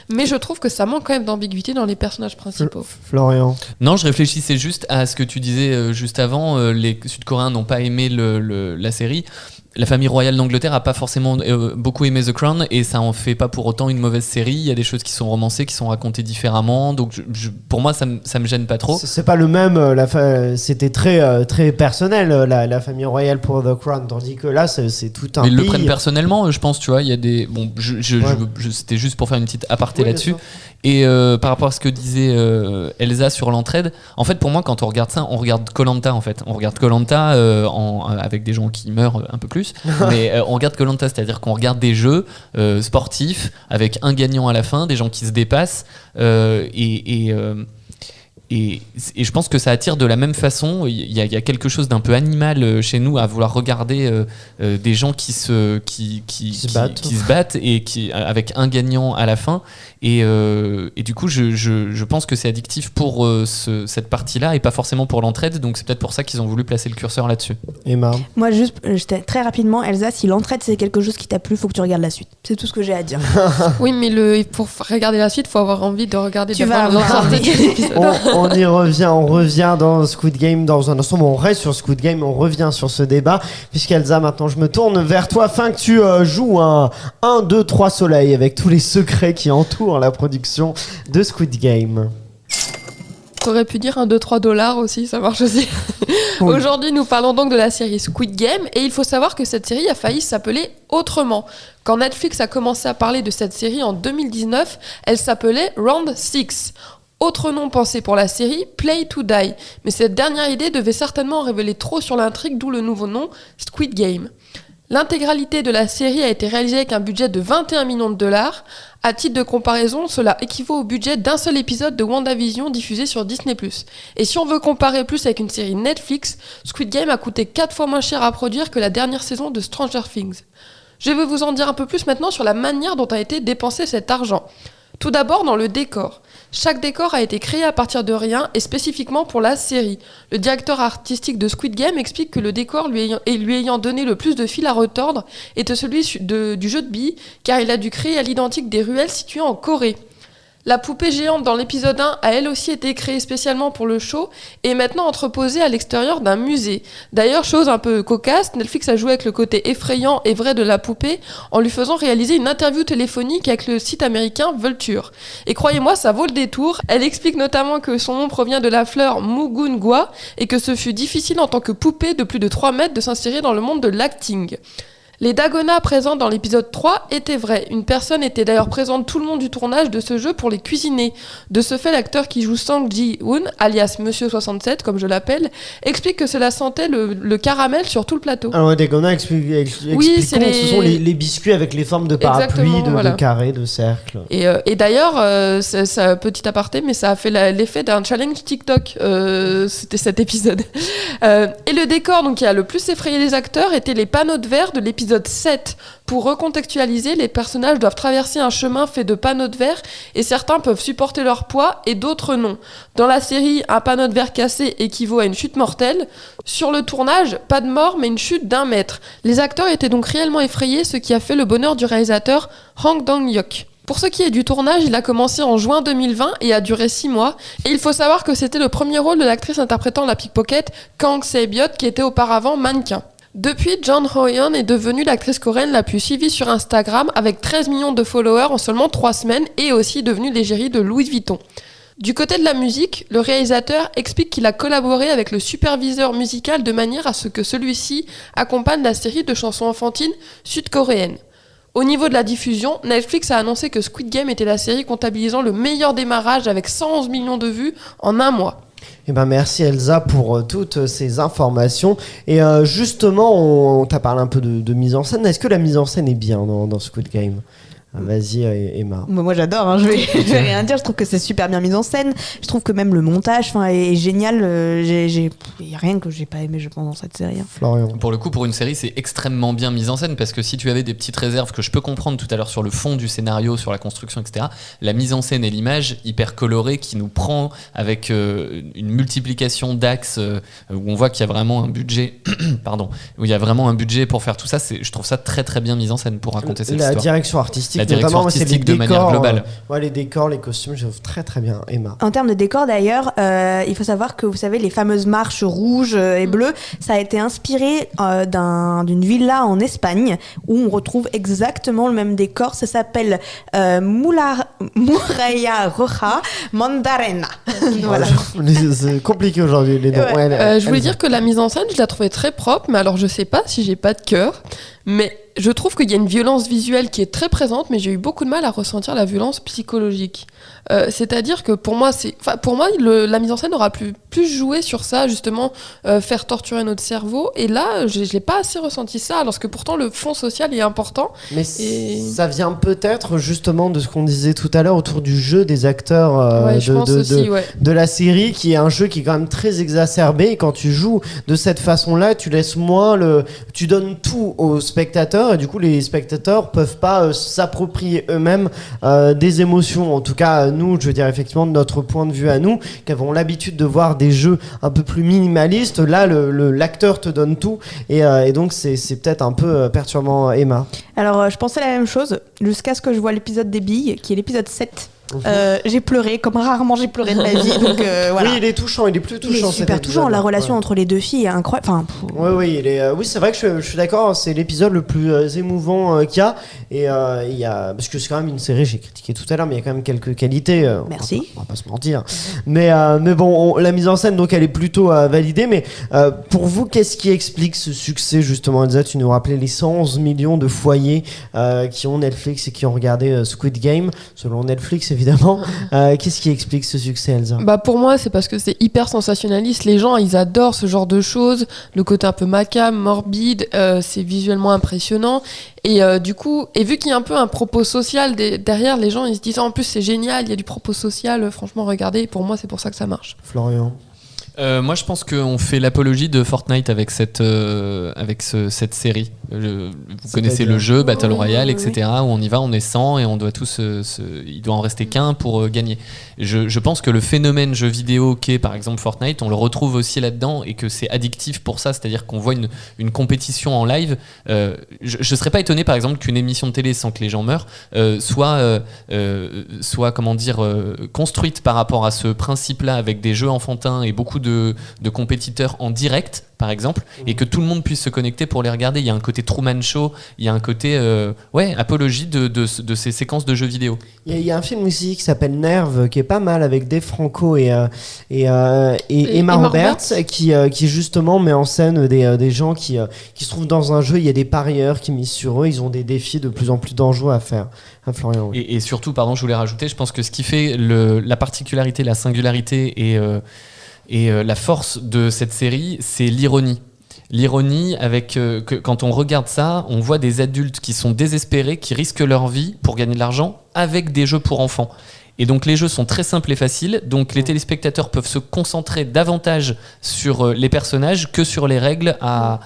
Mais je trouve que ça manque quand même d'ambiguïté dans les personnages principaux. Florian. Non, je réfléchissais juste à ce que tu disais juste avant. Les Sud-Coréens n'ont pas aimé la série. La famille royale d'Angleterre a pas forcément beaucoup aimé The Crown, et ça en fait pas pour autant une mauvaise série. Il y a des choses qui sont romancées, qui sont racontées différemment, donc pour moi ça me gêne pas trop. C'est pas le même, c'était très, très personnel la famille royale pour The Crown, tandis que là c'est tout un pays. Ils le prennent personnellement, je pense, tu vois, il y a des... Bon, c'était juste pour faire une petite aparté là-dessus. Et par rapport à ce que disait Elsa sur l'entraide, en fait pour moi quand on regarde ça, on regarde Koh-Lanta en fait. On regarde Koh-Lanta avec des gens qui meurent un peu plus, mais on regarde Koh-Lanta, c'est-à-dire qu'on regarde des jeux sportifs avec un gagnant à la fin, des gens qui se dépassent et je pense que ça attire de la même façon. Il y a quelque chose d'un peu animal chez nous à vouloir regarder des gens qui se battent et avec un gagnant à la fin. Et du coup, je pense que c'est addictif pour cette partie-là et pas forcément pour l'entraide. Donc c'est peut-être pour ça qu'ils ont voulu placer le curseur là-dessus. Emma. Moi, très rapidement, Elsa, si l'entraide c'est quelque chose qui t'a plu, faut que tu regardes la suite. C'est tout ce que j'ai à dire. Oui, mais pour regarder la suite, faut avoir envie de regarder. Tu vas avoir envie. On y revient, on revient dans Squid Game dans un instant. Bon, on reste sur Squid Game, on revient sur ce débat. Puisqu'Elsa, maintenant je me tourne vers toi afin que tu joues un 1, 2, 3 soleil avec tous les secrets qui entourent la production de Squid Game. aurait pu dire 1, 2, 3 $ aussi, ça marche aussi. Oui. Aujourd'hui, nous parlons donc de la série Squid Game et il faut savoir que cette série a failli s'appeler autrement. Quand Netflix a commencé à parler de cette série en 2019, elle s'appelait Round 6. Autre nom pensé pour la série, Play to Die. Mais cette dernière idée devait certainement en révéler trop sur l'intrigue, d'où le nouveau nom, Squid Game. L'intégralité de la série a été réalisée avec un budget de 21 millions $. À titre de comparaison, cela équivaut au budget d'un seul épisode de WandaVision diffusé sur Disney+. Et si on veut comparer plus avec une série Netflix, Squid Game a coûté 4 fois moins cher à produire que la dernière saison de Stranger Things. Je vais vous en dire un peu plus maintenant sur la manière dont a été dépensé cet argent. Tout d'abord dans le décor. Chaque décor a été créé à partir de rien et spécifiquement pour la série. Le directeur artistique de Squid Game explique que le décor lui ayant donné le plus de fil à retordre était celui du jeu de billes, car il a dû créer à l'identique des ruelles situées en Corée. La poupée géante dans l'épisode 1 a elle aussi été créée spécialement pour le show et est maintenant entreposée à l'extérieur d'un musée. D'ailleurs, chose un peu cocasse, Netflix a joué avec le côté effrayant et vrai de la poupée en lui faisant réaliser une interview téléphonique avec le site américain Vulture. Et croyez-moi, ça vaut le détour. Elle explique notamment que son nom provient de la fleur Mugunghwa et que ce fut difficile en tant que poupée de plus de 3 mètres de s'insérer dans le monde de l'acting. Les Dagonas présents dans l'épisode 3 étaient vrais. Une personne était d'ailleurs présente tout le long du tournage de ce jeu pour les cuisiner. De ce fait, l'acteur qui joue Sang Ji-hoon, alias Monsieur 67, comme je l'appelle, explique que cela sentait le caramel sur tout le plateau. Alors, Dagona expliquons Oui, que ce sont les biscuits avec les formes de parapluie, Exactement, de carrés, de cercles. Et d'ailleurs, ça, petit aparté, mais ça a fait l'effet d'un challenge TikTok, c'était cet épisode. Et le décor donc, qui a le plus effrayé les acteurs était les panneaux de verre de l'épisode 7. Pour recontextualiser, les personnages doivent traverser un chemin fait de panneaux de verre et certains peuvent supporter leur poids et d'autres non. Dans la série, un panneau de verre cassé équivaut à une chute mortelle. Sur le tournage, pas de mort mais une chute d'1 mètre. Les acteurs étaient donc réellement effrayés, ce qui a fait le bonheur du réalisateur Hong Dong-hyuk. Pour ce qui est du tournage, il a commencé en juin 2020 et a duré 6 mois. Et il faut savoir que c'était le premier rôle de l'actrice interprétant la pickpocket Kang Se-byot qui était auparavant mannequin. Depuis, John Ho-yeon est devenue l'actrice coréenne la plus suivie sur Instagram avec 13 millions de followers en seulement 3 semaines et aussi devenue l'égérie de Louis Vuitton. Du côté de la musique, le réalisateur explique qu'il a collaboré avec le superviseur musical de manière à ce que celui-ci accompagne la série de chansons enfantines sud-coréennes. Au niveau de la diffusion, Netflix a annoncé que Squid Game était la série comptabilisant le meilleur démarrage avec 111 millions de vues en 1 mois. Eh ben merci Elsa pour toutes ces informations. Et justement, on t'a parlé un peu de mise en scène. Est-ce que la mise en scène est bien dans Squid Game ? Vas-y Emma. Moi j'adore, hein, je vais rien dire, je trouve que c'est super bien mis en scène, je trouve que même le montage est génial, il n'y a rien que j'ai pas aimé je pense dans cette série. Florian. Pour le coup, pour une série, c'est extrêmement bien mis en scène parce que si tu avais des petites réserves que je peux comprendre tout à l'heure sur le fond du scénario, sur la construction, etc., la mise en scène et l'image hyper colorée qui nous prend avec une multiplication d'axes où on voit qu'il y a vraiment un budget, pardon, où il y a vraiment un budget pour faire tout ça, je trouve ça très très bien mis en scène pour raconter cette histoire. La direction artistique. La direction notamment, artistique c'est les de décors, manière globale. Les décors, les costumes, je trouve très très bien. Emma. En termes de décor d'ailleurs, il faut savoir que vous savez les fameuses marches rouges et bleues, ça a été inspiré d'une villa en Espagne où on retrouve exactement le même décor. Ça s'appelle Muralla Roja Mandarena. Voilà. C'est compliqué aujourd'hui les noms. Ouais. Je voulais dire que la mise en scène, je la trouvais très propre, mais alors je sais pas si j'ai pas de cœur, mais je trouve qu'il y a une violence visuelle qui est très présente, mais j'ai eu beaucoup de mal à ressentir la violence psychologique. C'est-à-dire que pour moi, la mise en scène aura plus joué sur ça, justement, faire torturer notre cerveau. Et là, je n'ai pas assez ressenti ça, alors que pourtant le fond social est important. Mais ça vient peut-être justement de ce qu'on disait tout à l'heure autour du jeu des acteurs de la série, qui est un jeu qui est quand même très exacerbé. Et quand tu joues de cette façon-là, tu laisses tu donnes tout aux spectateurs, et du coup les spectateurs peuvent pas s'approprier eux-mêmes des émotions. En tout cas, nous, je veux dire effectivement de notre point de vue à nous, qui avons l'habitude de voir des jeux un peu plus minimalistes, là l'acteur te donne tout, et donc c'est peut-être un peu perturbant. Emma. Alors je pensais la même chose jusqu'à ce que je vois l'épisode des billes, qui est l'épisode 7. J'ai pleuré comme rarement j'ai pleuré de ma vie. Donc voilà. Oui, il est touchant, il est plus Il touchant. est super touchant. La relation entre les deux filles est incroyable. Enfin, Oui, oui, c'est vrai que je suis d'accord. C'est l'épisode le plus émouvant qu'il y a. Et il y a, parce que c'est quand même une série, j'ai critiqué tout à l'heure, mais il y a quand même quelques qualités. Merci. On va pas se mentir. Mais bon, la mise en scène, donc, elle est plutôt validée. Mais pour vous, qu'est-ce qui explique ce succès, justement, Elsa? Tu nous rappelais les 111 millions de foyers qui ont Netflix et qui ont regardé Squid Game, selon Netflix, évidemment. Qu'est-ce qui explique ce succès, Elsa? Bah pour moi, c'est parce que c'est hyper sensationnaliste. Les gens, ils adorent ce genre de choses. Le côté un peu macabre, morbide, c'est visuellement impressionnant. Et du coup, et vu qu'il y a un peu un propos social derrière, les gens, ils se disent en plus c'est génial, il y a du propos social. Franchement, regardez. Pour moi, c'est pour ça que ça marche. Florian? Moi, je pense qu'on fait l'apologie de Fortnite avec cette série. Vous connaissez le jeu Battle Royale, etc. Où on y va, on est 100 et on doit tous, il doit en rester qu'un pour gagner. Je pense que le phénomène jeu vidéo qu'est par exemple Fortnite, on le retrouve aussi là-dedans et que c'est addictif pour ça, c'est-à-dire qu'on voit une compétition en live. Je serais pas étonné par exemple qu'une émission de télé sans que les gens meurent soit comment dire construite par rapport à ce principe-là avec des jeux enfantins et beaucoup de compétiteurs en direct par exemple, et que tout le monde puisse se connecter pour les regarder. Il y a un côté Truman Show, il y a un côté apologie de ces séquences de jeux vidéo. Il y a un film aussi qui s'appelle Nerve, qui est pas mal, avec Dave Franco et Emma Roberts, qui justement met en scène des gens qui se trouvent dans un jeu. Il y a des parieurs qui misent sur eux, ils ont des défis de plus en plus dangereux à faire. Florian, oui. Et surtout, pardon, je voulais rajouter, je pense que ce qui fait la particularité, la singularité et la force de cette série, c'est l'ironie. L'ironie avec que quand on regarde ça, on voit des adultes qui sont désespérés, qui risquent leur vie pour gagner de l'argent avec des jeux pour enfants. Et donc les jeux sont très simples et faciles, donc les téléspectateurs peuvent se concentrer davantage sur les personnages que sur les règles à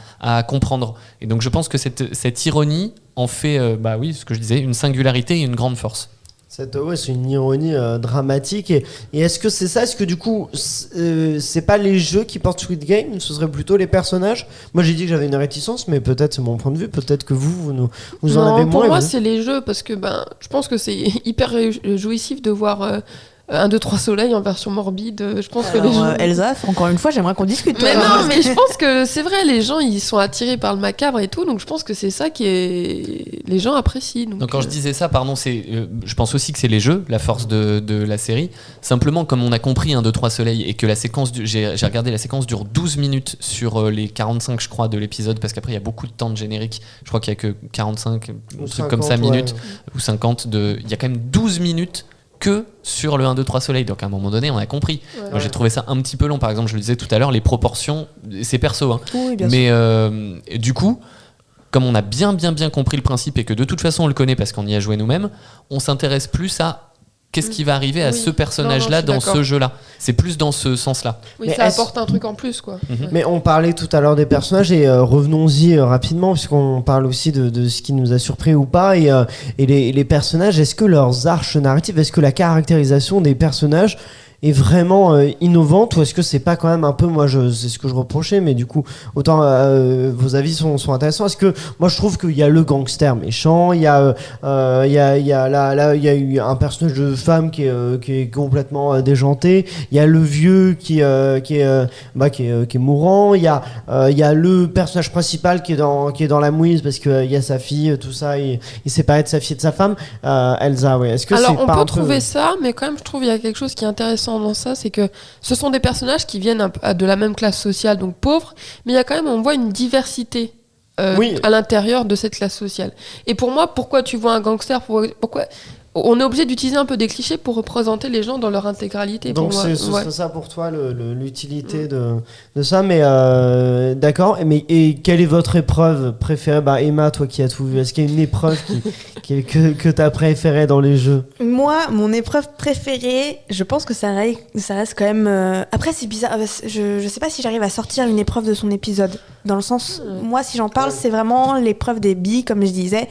comprendre. Et donc je pense que cette ironie en fait, ce que je disais, une singularité et une grande force. C'est une ironie dramatique. Et est-ce que c'est ça? Est-ce que du coup, c'est pas les jeux qui portent Squid Game? Ce serait plutôt les personnages? Moi, j'ai dit que j'avais une réticence, mais peut-être c'est mon point de vue. Peut-être que vous en avez moins. Pour moi, c'est les jeux, parce que je pense que c'est hyper jouissif de voir 1, 2, 3 soleils en version morbide. Je pense que les gens... Elsa, encore une fois, j'aimerais qu'on discute. Mais non, mais je pense que c'est vrai, les gens ils sont attirés par le macabre et tout, donc je pense que c'est ça les gens apprécient. Donc quand je disais ça, pardon, je pense aussi que c'est les jeux, la force de la série. Simplement, comme on a compris 1, 2, 3 soleils et que la séquence, j'ai regardé, la séquence dure 12 minutes sur les 45, je crois, de l'épisode, parce qu'après il y a beaucoup de temps de générique. Je crois qu'il y a que 45, un truc comme ça, minutes, ou 50, il y a quand même 12 minutes que sur le 1, 2, 3 soleil. Donc à un moment donné, on a compris. Ouais. Moi, j'ai trouvé ça un petit peu long. Par exemple, je le disais tout à l'heure, les proportions, c'est perso. Hein. Oui, bien mais du coup, comme on a bien compris le principe et que de toute façon on le connaît parce qu'on y a joué nous-mêmes, on s'intéresse plus à qu'est-ce qui va arriver à ce personnage-là dans ce jeu-là. C'est plus dans ce sens-là. Oui, mais ça apporte un truc en plus, quoi. Mm-hmm. Mais on parlait tout à l'heure des personnages et revenons-y rapidement, puisqu'on parle aussi de ce qui nous a surpris ou pas. Et les personnages, est-ce que leurs arches narratives, est-ce que la caractérisation des personnages est vraiment innovante, ou est-ce que c'est pas quand même un peu, c'est ce que je reprochais, mais du coup autant vos avis sont intéressants. Est-ce que moi je trouve qu'il y a le gangster méchant, il y a eu un personnage de femme qui est complètement déjanté, il y a le vieux qui est mourant, il y a le personnage principal qui est dans la mouise parce que il y a sa fille, tout ça, il s'est séparé de sa fille et de sa femme. Elsa, ouais. Est-ce que alors c'est on pas peut trouver ça, mais quand même je trouve il y a quelque chose qui est intéressant dans ça, c'est que ce sont des personnages qui viennent de la même classe sociale, donc pauvres, mais il y a quand même, on voit une diversité à l'intérieur de cette classe sociale. Et pour moi, pourquoi tu vois un gangster, pourquoi on est obligé d'utiliser un peu des clichés pour représenter les gens dans leur intégralité. Donc ce serait ça pour toi l'utilité de ça, mais d'accord. Et quelle est votre épreuve préférée? Emma, toi qui as tout vu, est-ce qu'il y a une épreuve que tu as préférée dans les jeux? Moi, mon épreuve préférée, je pense que ça reste quand même... Après, c'est bizarre, je sais pas si j'arrive à sortir une épreuve de son épisode. Dans le sens, moi, si j'en parle, c'est vraiment l'épreuve des billes, comme je disais,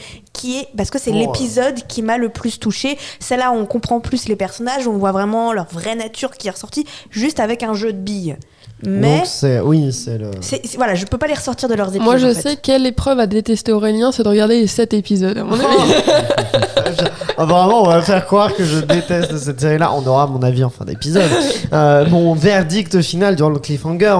parce que c'est l'épisode qui m'a le plus touchée. Celle-là, on comprend plus les personnages, on voit vraiment leur vraie nature qui est ressortie, juste avec un jeu de billes. Mais donc voilà, je peux pas les ressortir de leurs épisodes. Moi, je sais quelle épreuve a détesté Aurélien, c'est de regarder les 7 épisodes, à mon avis. Vraiment, on va faire croire que je déteste cette série-là. On aura mon avis en fin d'épisode. Mon verdict final durant le cliffhanger.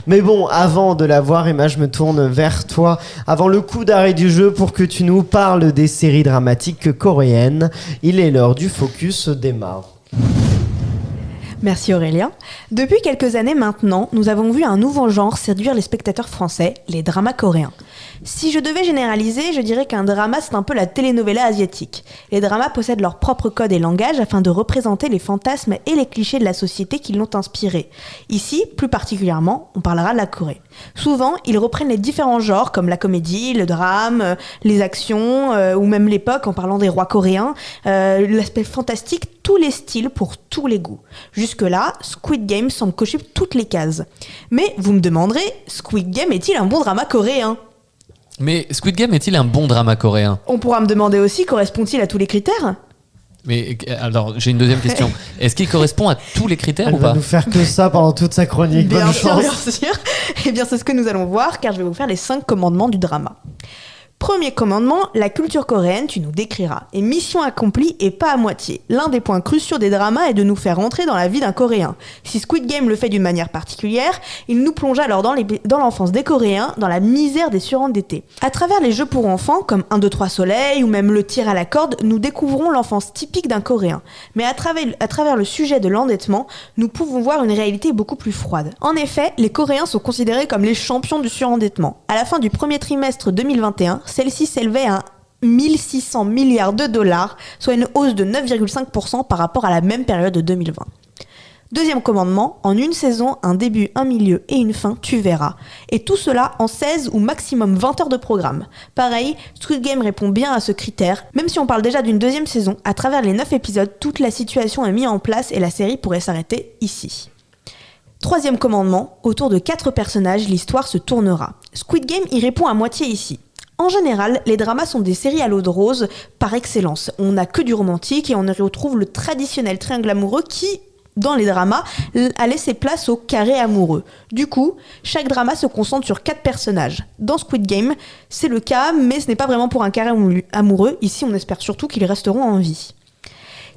Mais bon, avant de la voir, Emma, je me tourne vers toi. Avant le coup d'arrêt du jeu pour que tu nous parles des séries dramatiques coréennes. Il est l'heure du focus d'Emma. Merci Aurélien. Depuis quelques années maintenant, nous avons vu un nouveau genre séduire les spectateurs français, les dramas coréens. Si je devais généraliser, je dirais qu'un drama c'est un peu la telenovela asiatique. Les dramas possèdent leur propre code et langage afin de représenter les fantasmes et les clichés de la société qui l'ont inspiré. Ici, plus particulièrement, on parlera de la Corée. Souvent, ils reprennent les différents genres comme la comédie, le drame, les actions ou même l'époque en parlant des rois coréens, l'aspect fantastique, tous les styles pour tous les goûts. Jusque-là, Squid Game semble cocher toutes les cases. Mais vous me demanderez, Squid Game est-il un bon drama coréen ? Mais Squid Game est-il un bon drama coréen ? On pourra me demander aussi, correspond-il à tous les critères ? Mais alors, j'ai une deuxième question. Est-ce qu'il correspond à tous les critères Elle ou va pas ? nous faire que ça pendant toute sa chronique. Bien Bonne sûr, chance. bien sûr. Eh bien, c'est ce que nous allons voir, car je vais vous faire les 5 commandements du drama. Premier commandement, la culture coréenne, tu nous décriras. Et mission accomplie et pas à moitié. L'un des points cruciaux des dramas est de nous faire entrer dans la vie d'un Coréen. Si Squid Game le fait d'une manière particulière, il nous plonge alors dans l'enfance des Coréens, dans la misère des surendettés. À travers les jeux pour enfants, comme 1, 2, 3 soleil ou même le tir à la corde, nous découvrons l'enfance typique d'un Coréen. Mais à travers le sujet de l'endettement, nous pouvons voir une réalité beaucoup plus froide. En effet, les Coréens sont considérés comme les champions du surendettement. À la fin du premier trimestre 2021, celle-ci s'élevait à 1600 milliards de dollars, soit une hausse de 9,5% par rapport à la même période de 2020. Deuxième commandement, en une saison, un début, un milieu et une fin, tu verras. Et tout cela en 16 ou maximum 20 heures de programme. Pareil, Squid Game répond bien à ce critère, même si on parle déjà d'une deuxième saison, à travers les 9 épisodes, toute la situation est mise en place et la série pourrait s'arrêter ici. Troisième commandement, autour de 4 personnages, l'histoire se tournera. Squid Game y répond à moitié ici. En général, les dramas sont des séries à l'eau de rose par excellence. On n'a que du romantique et on y retrouve le traditionnel triangle amoureux qui, dans les dramas, a laissé place au carré amoureux. Du coup, chaque drama se concentre sur 4 personnages. Dans Squid Game, c'est le cas, mais ce n'est pas vraiment pour un carré amoureux. Ici, on espère surtout qu'ils resteront en vie.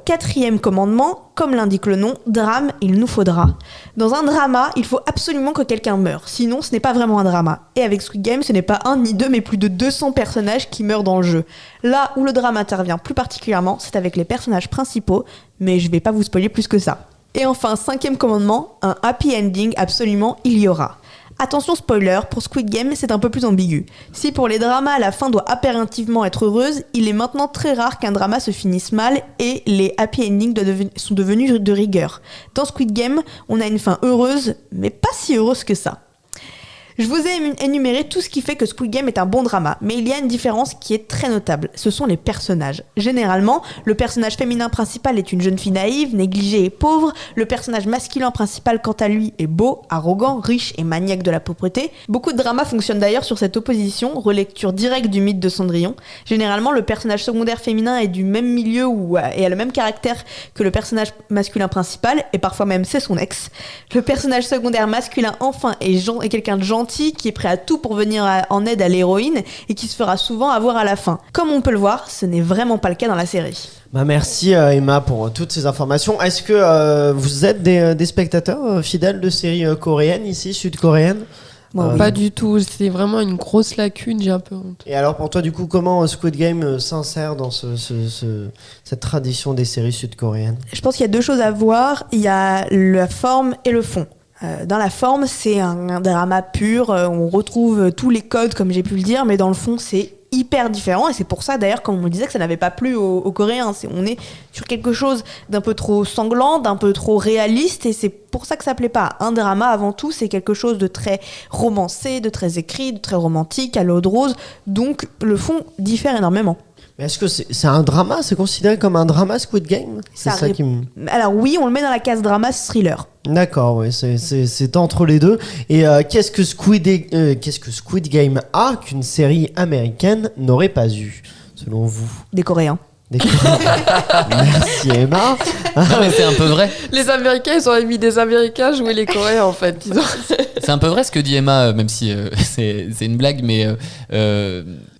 Quatrième commandement, comme l'indique le nom, drame, il nous faudra. Dans un drama, il faut absolument que quelqu'un meure, sinon ce n'est pas vraiment un drama. Et avec Squid Game, ce n'est pas 1 ni 2, mais plus de 200 personnages qui meurent dans le jeu. Là où le drame intervient plus particulièrement, c'est avec les personnages principaux, mais je vais pas vous spoiler plus que ça. Et enfin, 5e commandement, un happy ending, absolument, il y aura. Attention spoiler, pour Squid Game, c'est un peu plus ambigu. Si pour les dramas, la fin doit impérativement être heureuse, il est maintenant très rare qu'un drama se finisse mal et les happy endings sont devenus de rigueur. Dans Squid Game, on a une fin heureuse, mais pas si heureuse que ça. Je vous ai énuméré tout ce qui fait que Squid Game est un bon drama, mais il y a une différence qui est très notable, ce sont les personnages. Généralement, le personnage féminin principal est une jeune fille naïve, négligée et pauvre, le personnage masculin principal quant à lui est beau, arrogant, riche et maniaque de la pauvreté. Beaucoup de dramas fonctionnent d'ailleurs sur cette opposition, relecture directe du mythe de Cendrillon. Généralement, le personnage secondaire féminin est du même milieu et a le même caractère que le personnage masculin principal, et parfois même c'est son ex. Le personnage secondaire masculin enfin est quelqu'un de gentil, qui est prêt à tout pour venir en aide à l'héroïne et qui se fera souvent avoir à la fin. Comme on peut le voir, ce n'est vraiment pas le cas dans la série. Merci Emma pour toutes ces informations. Est-ce que vous êtes des spectateurs fidèles de séries coréennes ici, sud-coréennes ? Bon, pas du tout, c'est vraiment une grosse lacune, j'ai un peu honte. Et alors pour toi du coup, comment Squid Game s'insère dans cette tradition des séries sud-coréennes ? Je pense qu'il y a 2 choses à voir, il y a la forme et le fond. Dans la forme, c'est un drama pur, on retrouve tous les codes comme j'ai pu le dire, mais dans le fond, c'est hyper différent et c'est pour ça d'ailleurs, comme on le disait, que ça n'avait pas plu aux Coréens. On est sur quelque chose d'un peu trop sanglant, d'un peu trop réaliste et c'est pour ça que ça plaît pas. Un drama, avant tout, c'est quelque chose de très romancé, de très écrit, de très romantique, à l'eau de rose, donc le fond diffère énormément. Mais est-ce que c'est un drama ? C'est considéré comme un drama Squid Game ? C'est ça qui me... Alors oui, on le met dans la case drama thriller. D'accord, oui, c'est entre les deux. Et qu'est-ce que Squid Game a qu'une série américaine n'aurait pas eu, selon vous ? Des Coréens. Merci Emma. Non, mais c'est un peu vrai. Les Américains, ils ont mis des Américains jouer les Coréens, en fait. C'est un peu vrai ce que dit Emma, même si c'est une blague, mais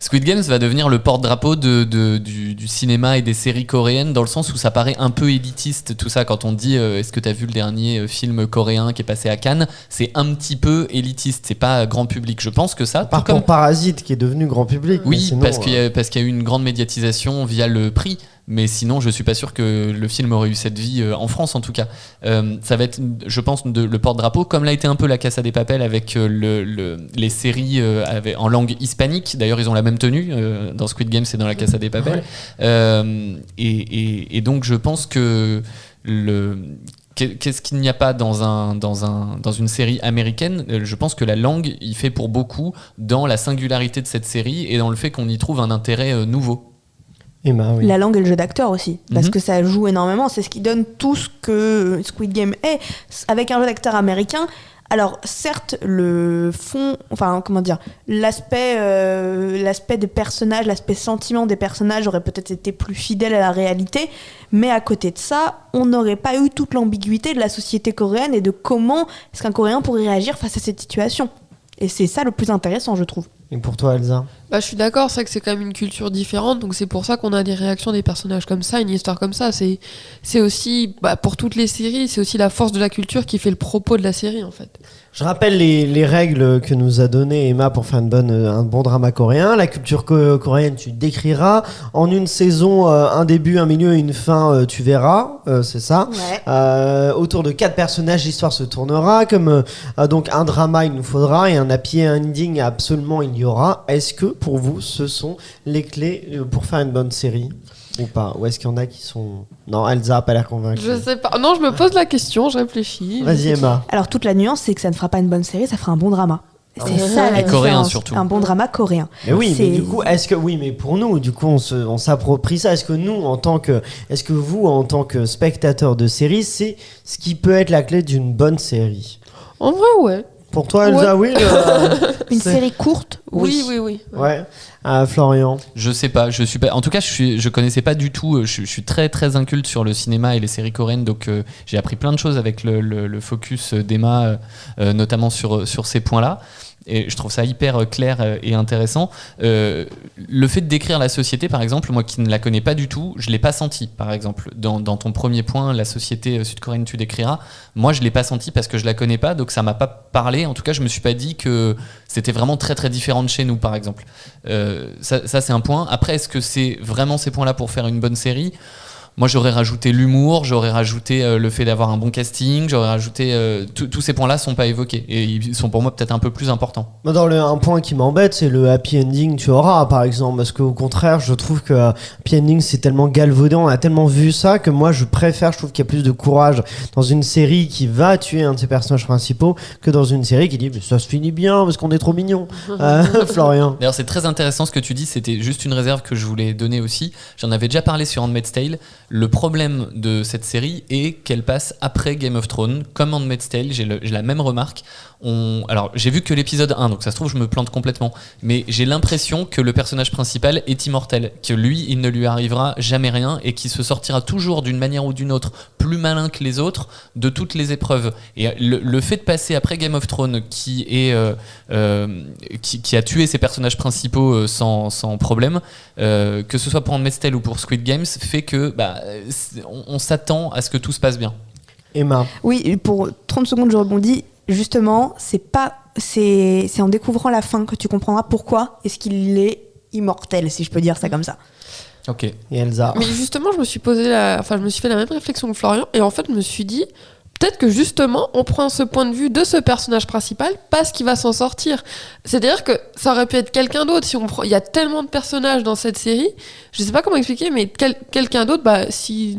Squid Games va devenir le porte-drapeau du cinéma et des séries coréennes, dans le sens où ça paraît un peu élitiste, tout ça. Quand on dit est-ce que tu as vu le dernier film coréen qui est passé à Cannes, c'est un petit peu élitiste, c'est pas grand public. Je pense que ça. Par contre, Parasite qui est devenu grand public. Oui, sinon, parce qu'il y a eu une grande médiatisation via le prix. Mais sinon, je suis pas sûr que le film aurait eu cette vie en France, en tout cas. Ça va être, je pense, le porte-drapeau, comme l'a été un peu La Casa de Papel avec les séries en langue hispanique. D'ailleurs, ils ont la même tenue dans Squid Game, c'est dans La Casa de Papel. Ouais. Et donc, je pense que qu'est-ce qu'il n'y a pas dans une série américaine ? Je pense que la langue, il fait pour beaucoup dans la singularité de cette série et dans le fait qu'on y trouve un intérêt nouveau. Emma, oui. La langue et le jeu d'acteur aussi, parce que ça joue énormément, c'est ce qui donne tout ce que Squid Game est, avec un jeu d'acteur américain. Alors certes, l'aspect des personnages, l'aspect sentiment des personnages aurait peut-être été plus fidèle à la réalité, mais à côté de ça, on n'aurait pas eu toute l'ambiguïté de la société coréenne et de comment est-ce qu'un Coréen pourrait réagir face à cette situation. Et c'est ça le plus intéressant, je trouve. Et pour toi, Elsa ? Je suis d'accord, c'est que c'est quand même une culture différente, donc c'est pour ça qu'on a des réactions des personnages comme ça, une histoire comme ça. C'est aussi, pour toutes les séries, c'est aussi la force de la culture qui fait le propos de la série, en fait. Je rappelle les règles que nous a données Emma pour faire un bon drama coréen. La culture coréenne, tu décriras. En une saison, un début, un milieu et une fin, tu verras. C'est ça. Ouais. Autour de 4 personnages, l'histoire se tournera. Comme donc un drama, il nous faudra. Et un happy ending, absolument, il y aura. Est-ce que, pour vous, ce sont les clés pour faire une bonne série ? Ou pas ? Ou est-ce qu'il y en a qui sont... Non, Elsa n'a pas l'air convaincue. Je sais pas. Non, je me pose la question, je réfléchis. Vas-y, Emma. Alors toute la nuance, c'est que ça ne fera pas une bonne série, ça fera un bon drama. C'est ça la Et coréen différence. surtout. Un bon drama coréen. Mais oui, C'est- mais du coup, mais pour nous, du coup, on s'approprie ça. Est-ce que vous, en tant que spectateur de série, c'est ce qui peut être la clé d'une bonne série ? En vrai, ouais. Pour toi, Elsa, oui. Une série courte, Oui. Ouais. Florian. Je sais pas, je suis pas. En tout cas, je connaissais pas du tout. Je suis très très inculte sur le cinéma et les séries coréennes, donc j'ai appris plein de choses avec le focus d'Emma, notamment sur ces points-là. Et je trouve ça hyper clair et intéressant. Le fait de décrire la société, par exemple, moi qui ne la connais pas du tout, je l'ai pas senti. Par exemple, dans ton premier point, la société sud-coréenne, tu décriras. Moi, je l'ai pas senti parce que je la connais pas, donc ça m'a pas parlé. En tout cas, je me suis pas dit que c'était vraiment très très différent de chez nous, par exemple. Ça c'est un point. Après, est-ce que c'est vraiment ces points-là pour faire une bonne série ? Moi, j'aurais rajouté l'humour, j'aurais rajouté le fait d'avoir un bon casting, j'aurais rajouté... tous ces points-là sont pas évoqués et ils sont pour moi peut-être un peu plus importants. Un point qui m'embête, c'est le happy ending tu auras, par exemple. Parce qu'au contraire, je trouve que happy ending, c'est tellement galvaudé, on a tellement vu ça, que moi, je trouve qu'il y a plus de courage dans une série qui va tuer un de ses personnages principaux que dans une série qui dit « ça se finit bien parce qu'on est trop mignons ». Florian. D'ailleurs, c'est très intéressant ce que tu dis, c'était juste une réserve que je voulais donner aussi. J'en avais déjà parlé sur Handmaid's Tale. Le problème de cette série est qu'elle passe après Game of Thrones. Comme Handmaid's Tale, j'ai la même remarque. Alors, j'ai vu que l'épisode 1, donc ça se trouve, je me plante complètement. Mais j'ai l'impression que le personnage principal est immortel, que lui, il ne lui arrivera jamais rien et qu'il se sortira toujours d'une manière ou d'une autre plus malin que les autres de toutes les épreuves. Et le fait de passer après Game of Thrones, qui a tué ses personnages principaux sans problème, que ce soit pour Handmaid's Tale ou pour Squid Games, fait que on s'attend à ce que tout se passe bien. Emma. Oui, pour 30 secondes, je rebondis. Justement, c'est en découvrant la fin que tu comprendras pourquoi est-ce qu'il est immortel, si je peux dire ça comme ça. Ok. Et Elsa. Mais justement, je me suis fait la même réflexion que Florian, et en fait, je me suis dit, peut-être que justement, on prend ce point de vue de ce personnage principal parce qu'il va s'en sortir. C'est-à-dire que ça aurait pu être quelqu'un d'autre. Il y a tellement de personnages dans cette série, je sais pas comment expliquer, mais quelqu'un d'autre, si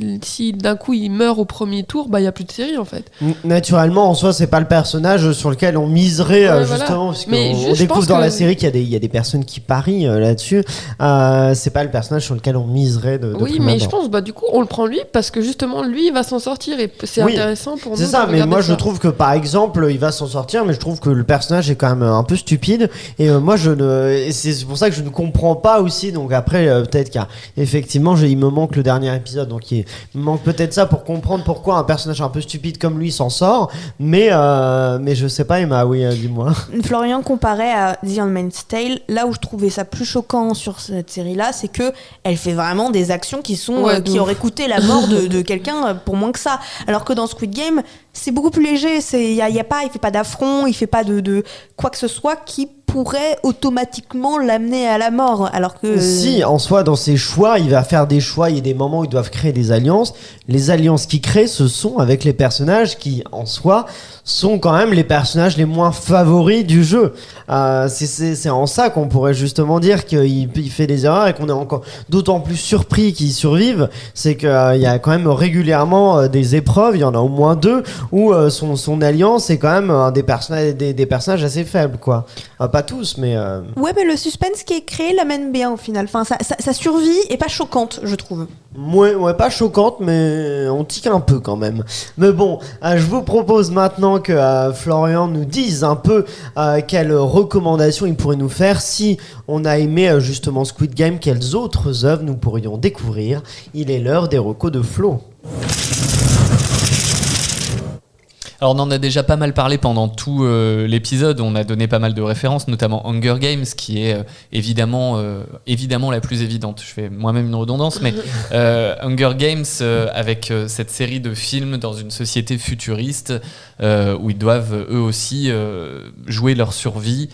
d'un coup il meurt au premier tour, il y a plus de série en fait. Naturellement, en soi, c'est pas le personnage sur lequel on miserait justement, parce qu'on découvre dans la série qu'il y a des personnes qui parient là-dessus. C'est pas le personnage sur lequel on miserait de oui, prime mais abord. je pense, du coup, on le prend lui parce que justement, lui, il va s'en sortir et c'est intéressant pour pour C'est nous. ça, de mais moi regarder je ça. trouve que par exemple il va s'en sortir, mais je trouve que le personnage est quand même un peu stupide et moi et c'est pour ça que je ne comprends pas aussi. Donc après peut-être qu'effectivement il me manque le dernier épisode, donc il me manque peut-être ça pour comprendre pourquoi un personnage un peu stupide comme lui s'en sort. Mais je sais pas, Emma, oui, dis-moi. Florian comparait à The Handmaid's Tale. Là où je trouvais ça plus choquant sur cette série-là, c'est que elle fait vraiment des actions qui sont Ouais, qui de auraient coûté la mort de quelqu'un pour moins que ça. Alors que dans Squid Game, c'est beaucoup plus léger. Il fait pas d'affront, il fait pas de quoi que ce soit qui pourrait automatiquement l'amener à la mort. Alors que Si, en soi, dans ses choix, il va faire des choix. Il y a des moments où ils doivent créer des alliances. Les alliances qu'il crée, ce sont avec les personnages qui, en soi, sont quand même les personnages les moins favoris du jeu. C'est en ça qu'on pourrait justement dire qu'il fait des erreurs et qu'on est encore d'autant plus surpris qu'il survive. C'est qu'il y a quand même régulièrement des épreuves, il y en a au moins 2, où son alliance est quand même des personnages assez faibles, quoi. Pas tous, mais... ouais, mais le suspense qui est créé l'amène bien au final. Enfin, sa survie est pas choquante, je trouve. Ouais, pas choquante, mais on tique un peu quand même. Mais bon, je vous propose maintenant que Florian nous dise un peu quelles recommandations il pourrait nous faire. Si on a aimé justement Squid Game, quelles autres œuvres nous pourrions découvrir. Il est l'heure des recos de Flo. Alors on en a déjà pas mal parlé pendant tout l'épisode, on a donné pas mal de références, notamment Hunger Games, qui est évidemment la plus évidente. Je fais moi-même une redondance, mais Hunger Games avec cette série de films dans une société futuriste où ils doivent eux aussi jouer leur survie.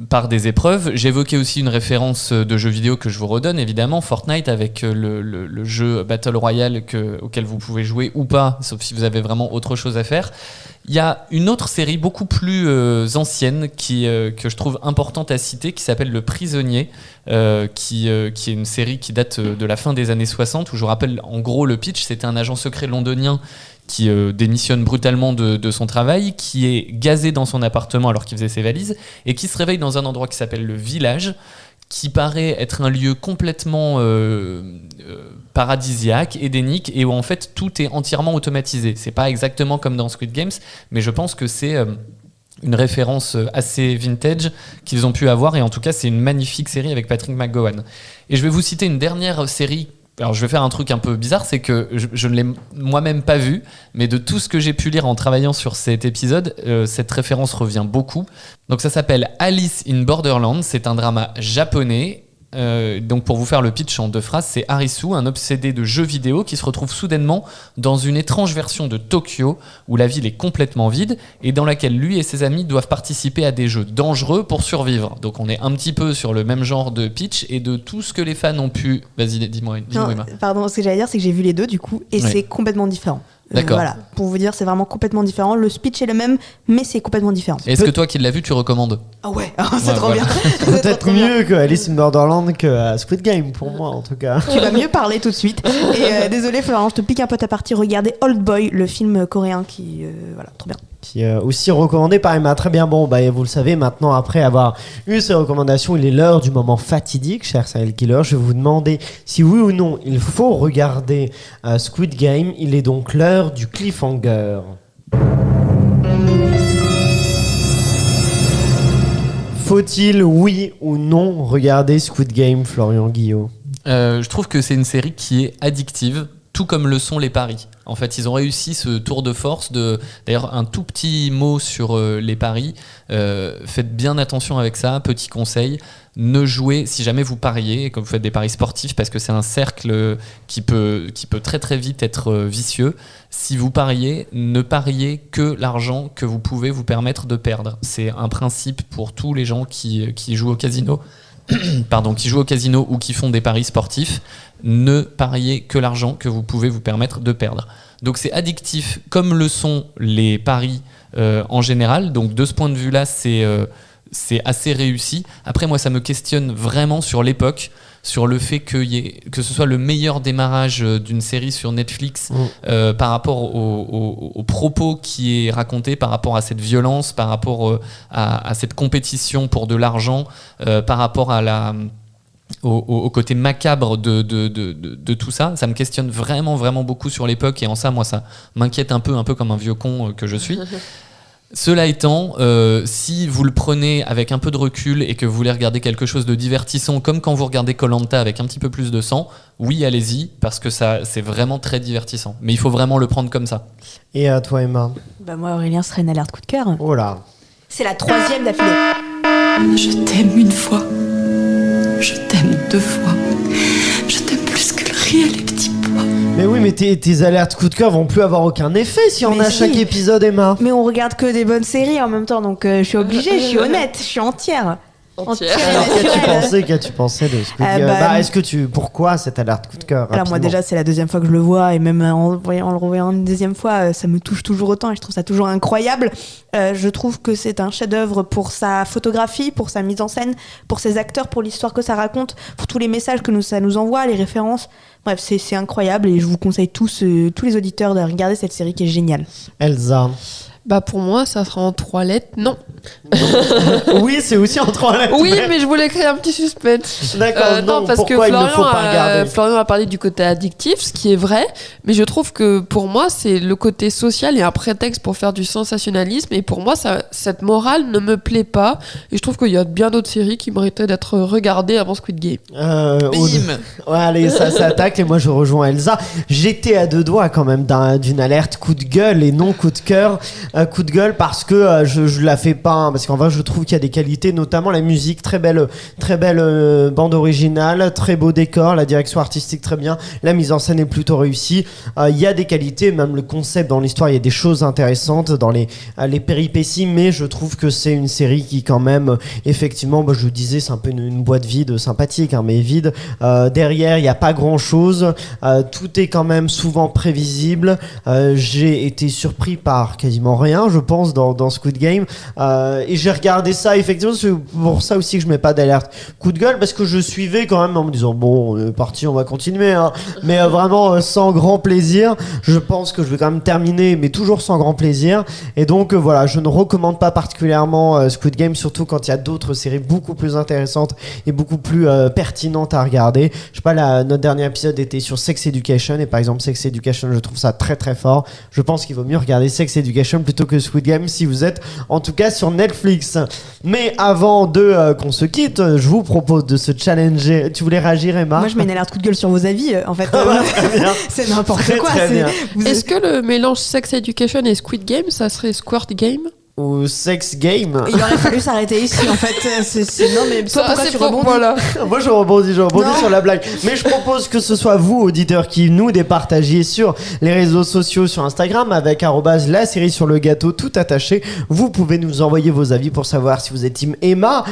Par des épreuves. J'évoquais aussi une référence de jeu vidéo que je vous redonne, évidemment, Fortnite, avec le jeu Battle Royale auquel vous pouvez jouer ou pas, sauf si vous avez vraiment autre chose à faire. Il y a une autre série beaucoup plus ancienne que je trouve importante à citer, qui s'appelle Le Prisonnier, qui est une série qui date de la fin des années 60, où je vous rappelle en gros le pitch. C'était un agent secret londonien qui démissionne brutalement de son travail, qui est gazé dans son appartement alors qu'il faisait ses valises, et qui se réveille dans un endroit qui s'appelle le village, qui paraît être un lieu complètement paradisiaque, édénique, et où en fait tout est entièrement automatisé. C'est pas exactement comme dans Squid Games, mais je pense que c'est une référence assez vintage qu'ils ont pu avoir, et en tout cas c'est une magnifique série avec Patrick McGowan. Et je vais vous citer une dernière série. Alors je vais faire un truc un peu bizarre, c'est que je ne l'ai moi-même pas vu, mais de tout ce que j'ai pu lire en travaillant sur cet épisode, cette référence revient beaucoup. Donc ça s'appelle Alice in Borderland, c'est un drama japonais. Donc pour vous faire le pitch en 2 phrases, c'est Harisu, un obsédé de jeux vidéo qui se retrouve soudainement dans une étrange version de Tokyo où la ville est complètement vide et dans laquelle lui et ses amis doivent participer à des jeux dangereux pour survivre. Donc on est un petit peu sur le même genre de pitch et de tout ce que les fans ont pu... Vas-y, dis-moi Emma. Pardon, ce que j'allais dire, c'est que j'ai vu les deux du coup, et Ouais. c'est complètement différent. D'accord. Voilà, pour vous dire, c'est vraiment complètement différent. Le speech est le même, mais c'est complètement différent. Est-ce que toi qui l'as vu, tu recommandes ? Ah ouais, c'est Ouais, trop voilà. bien. C'est Peut-être trop bien. mieux que Alice in Borderland que Squid Game, pour moi en tout cas. Tu vas mieux parler tout de suite. Et désolé Florent, je te pique un peu ta partie. Regardez Old Boy, le film coréen qui... voilà, trop bien. Qui est aussi recommandé par Emma. Très bien, bon, vous le savez, maintenant, après avoir eu ces recommandations, il est l'heure du moment fatidique, cher serial killer. Je vais vous demander si oui ou non il faut regarder Squid Game. Il est donc l'heure du cliffhanger. Faut-il, oui ou non, regarder Squid Game, Florian Guillot? Je trouve que c'est une série qui est addictive, tout comme le sont les paris. En fait, ils ont réussi ce tour de force d'ailleurs, un tout petit mot sur les paris. Faites bien attention avec ça. Petit conseil, ne jouez, si jamais vous pariez, comme vous faites des paris sportifs, parce que c'est un cercle qui peut très très vite être vicieux. Si vous pariez, ne pariez que l'argent que vous pouvez vous permettre de perdre. C'est un principe pour tous les gens qui jouent au casino. Qui jouent au casino ou qui font des paris sportifs, ne pariez que l'argent que vous pouvez vous permettre de perdre. Donc c'est addictif comme le sont les paris en général. Donc de ce point de vue-là, c'est assez réussi. Après, moi, ça me questionne vraiment sur l'époque, sur le fait que ce soit le meilleur démarrage d'une série sur Netflix par rapport au propos qui est raconté, par rapport à cette violence, par rapport à cette compétition pour de l'argent, par rapport à au côté macabre de tout ça. Ça me questionne vraiment, vraiment beaucoup sur l'époque, et en ça, moi, ça m'inquiète un peu comme un vieux con que je suis. Cela étant, si vous le prenez avec un peu de recul et que vous voulez regarder quelque chose de divertissant, comme quand vous regardez Koh-Lanta avec un petit peu plus de sang, oui, allez-y, parce que ça, c'est vraiment très divertissant. Mais il faut vraiment le prendre comme ça. Et à toi, Emma? Bah moi, Aurélien, ce serait une alerte coup de cœur. Oh là. C'est la 3e d'affilée. Je t'aime une fois. Je t'aime 2 fois. Je t'aime plus que le riz et les petits pois. Mais oui, mais tes alertes coup de cœur vont plus avoir aucun effet si on Mais a si. chaque épisode, Emma. Mais on regarde que des bonnes séries en même temps, donc je suis obligée, je suis honnête, je suis entière. Entière. Alors, Naturelle. qu'as-tu pensé de Squid Game? Pourquoi cette alerte coup de cœur? Alors moi rapidement déjà c'est la 2e fois que je le vois et même en le revoyant une 2e fois ça me touche toujours autant et je trouve ça toujours incroyable. Je trouve que c'est un chef-d'œuvre pour sa photographie, pour sa mise en scène, pour ses acteurs, pour l'histoire que ça raconte, pour tous les messages que ça nous envoie, les références. Bref, c'est incroyable et je vous conseille tous les auditeurs de regarder cette série qui est géniale. Elsa. Bah pour moi, ça sera en 3 lettres. Non. Oui, c'est aussi en 3 lettres. Oui, mais je voulais créer un petit suspense. D'accord, non, parce que pourquoi il ne faut pas regarder? Florian a parlé du côté addictif, ce qui est vrai, mais je trouve que pour moi, c'est le côté social et un prétexte pour faire du sensationnalisme, et pour moi, cette morale ne me plaît pas, et je trouve qu'il y a bien d'autres séries qui mériteraient d'être regardées avant Squid Game. Bim. Ouais, allez, ça s'attaque et moi je rejoins Elsa. J'étais à 2 doigts quand même d'une alerte coup de gueule et non coup de cœur. Coup de gueule parce que je la fais pas, hein, parce qu'en vrai je trouve qu'il y a des qualités, notamment la musique, très belle bande originale, très beau décor, la direction artistique très bien, la mise en scène est plutôt réussie. Il y a des qualités, même le concept dans l'histoire, il y a des choses intéressantes dans les péripéties, mais je trouve que c'est une série qui quand même, effectivement, je vous disais, c'est un peu une boîte vide, sympathique, hein, mais vide. Derrière, il n'y a pas grand chose. Tout est quand même souvent prévisible. J'ai été surpris par quasiment rien, je pense, dans Squid Game. Et j'ai regardé ça, effectivement, c'est pour ça aussi que je mets pas d'alerte coup de gueule, parce que je suivais quand même en me disant, bon, on est parti, on va continuer, hein. Mais vraiment sans grand plaisir. Je pense que je vais quand même terminer, mais toujours sans grand plaisir. Et donc, voilà, je ne recommande pas particulièrement Squid Game, surtout quand il y a d'autres séries beaucoup plus intéressantes et beaucoup plus pertinentes à regarder. Je sais pas, notre dernier épisode était sur Sex Education, et par exemple, Sex Education, je trouve ça très très fort. Je pense qu'il vaut mieux regarder Sex Education plutôt que Squid Game si vous êtes en tout cas sur Netflix. Mais avant qu'on se quitte, je vous propose de se challenger. Tu voulais réagir, Emma? Moi je mets une alerte coup de gueule sur vos avis en fait. Très bien. C'est n'importe Très, quoi. très bien. Est-ce que le mélange Sex Education et Squid Game, ça serait Squirt Game? Ou Sex Game. Il aurait fallu s'arrêter ici en fait. Non mais toi pourquoi tu rebondis? Voilà. Moi je rebondis Non. sur la blague. Mais je propose que ce soit vous, auditeurs, qui nous départagiez sur les réseaux sociaux, sur Instagram, avec @la série sur le gâteau tout attaché. Vous pouvez nous envoyer vos avis pour savoir si vous êtes team Emma,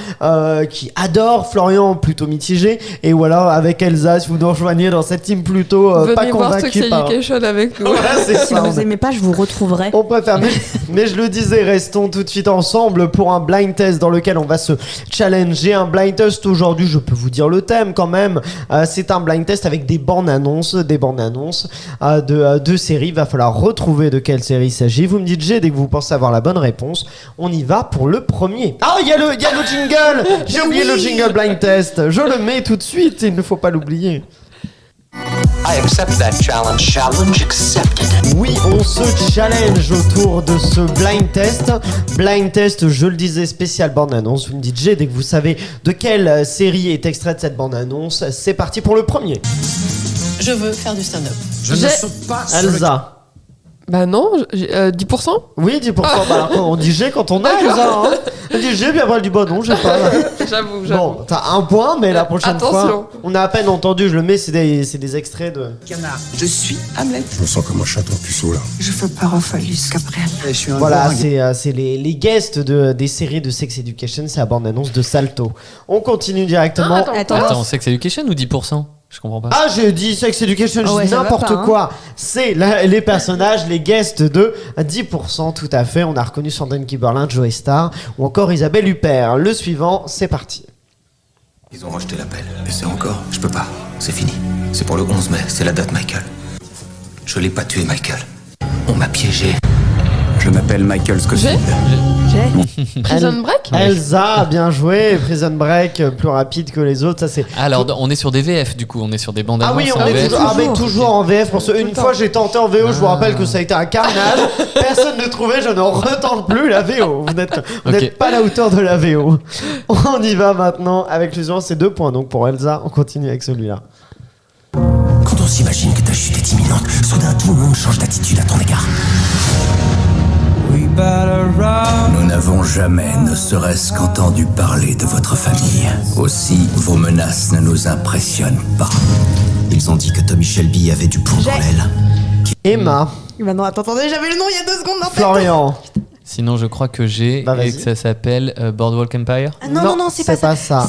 qui adore, Florian plutôt mitigé, et voilà, avec Elsa, si vous nous rejoignez dans cette team plutôt pas Venez voir Sex convaincue par... Education avec nous. Voilà, c'est Si ça. vous aimez pas, je vous retrouverai. On préfère, mais je le disais, restons tout de suite ensemble pour un blind test dans lequel on va se challenger. Un blind test aujourd'hui, je peux vous dire le thème quand même. C'est un blind test avec des bandes annonces de séries. Il va falloir retrouver de quelle série il s'agit. Vous me dites G dès que vous pensez avoir la bonne réponse. On y va pour le premier. Ah, il y a le jingle. J'ai oublié le jingle blind test. Je le mets tout de suite. Il ne faut pas l'oublier. I accept that challenge. Challenge accepted. Oui, on se challenge autour de ce blind test. Blind test, je le disais, spécial bande-annonce. Vous me dites G dès que vous savez de quelle série est extraite cette bande-annonce. C'est parti pour le premier. Je veux faire du stand-up. Je ne saute pas sur le... Elsa. Bah non, 10%. Oui, 10%. Bah, on dit G quand on a que ça. Hein. On dit G, puis après elle dit bah non, j'ai pas. J'avoue. Bon, t'as un point, mais la prochaine Attention. fois, on a à peine entendu, je le mets, c'est des extraits de... Canard. Je suis Hamlet. Je me sens comme un chaton puceau là. Je veux peur au phallus, Gabriel. Je suis un Voilà, bourringue. c'est les guests des séries de Sex Education, c'est la bande-annonce de Salto. On continue directement. Attends, Sex Education ou 10%? Je comprends pas. Ah, j'ai dit Sex Education, Ah ouais, je dis ça va n'importe pas, hein. quoi. C'est les personnages, les guests de 10%, tout à fait. On a reconnu Sandrine Kiberlin, Joey Starr ou encore Isabelle Huppert. Le suivant, c'est parti. Ils ont rejeté l'appel. Et c'est encore, je peux pas. C'est fini. C'est pour le 11 mai, c'est la date Michael. Je l'ai pas tué, Michael. On m'a piégé. Je m'appelle Michael Scofield. Prison Break. Elsa, bien joué. Prison Break, plus rapide que les autres. Ça, c'est... Alors, on est sur des VF du coup, on est sur des bandes Ah annonces oui, en on est VF. toujours, toujours en VF. Pour une fois, j'ai tenté en VO. Je vous rappelle que ça a été un carnage. Personne ne trouvait. Je n'en retente plus la VO. Vous n'êtes pas à la hauteur de la VO. On y va maintenant avec le suivant. C'est 2 points. Donc pour Elsa, on continue avec celui-là. Quand on s'imagine que ta chute est imminente, soudain tout le monde change d'attitude à ton égard. Nous n'avons jamais, ne serait-ce qu'entendu parler de votre famille. Aussi, vos menaces ne nous impressionnent pas. Ils ont dit que Tommy Shelby avait du plomb dans l'aile. Emma. Non, attendez, j'avais le nom il y a 2 secondes en fait. Florian. Sinon, je crois que j'ai vas-y. et que ça s'appelle Boardwalk Empire. Ah, non, c'est pas ça.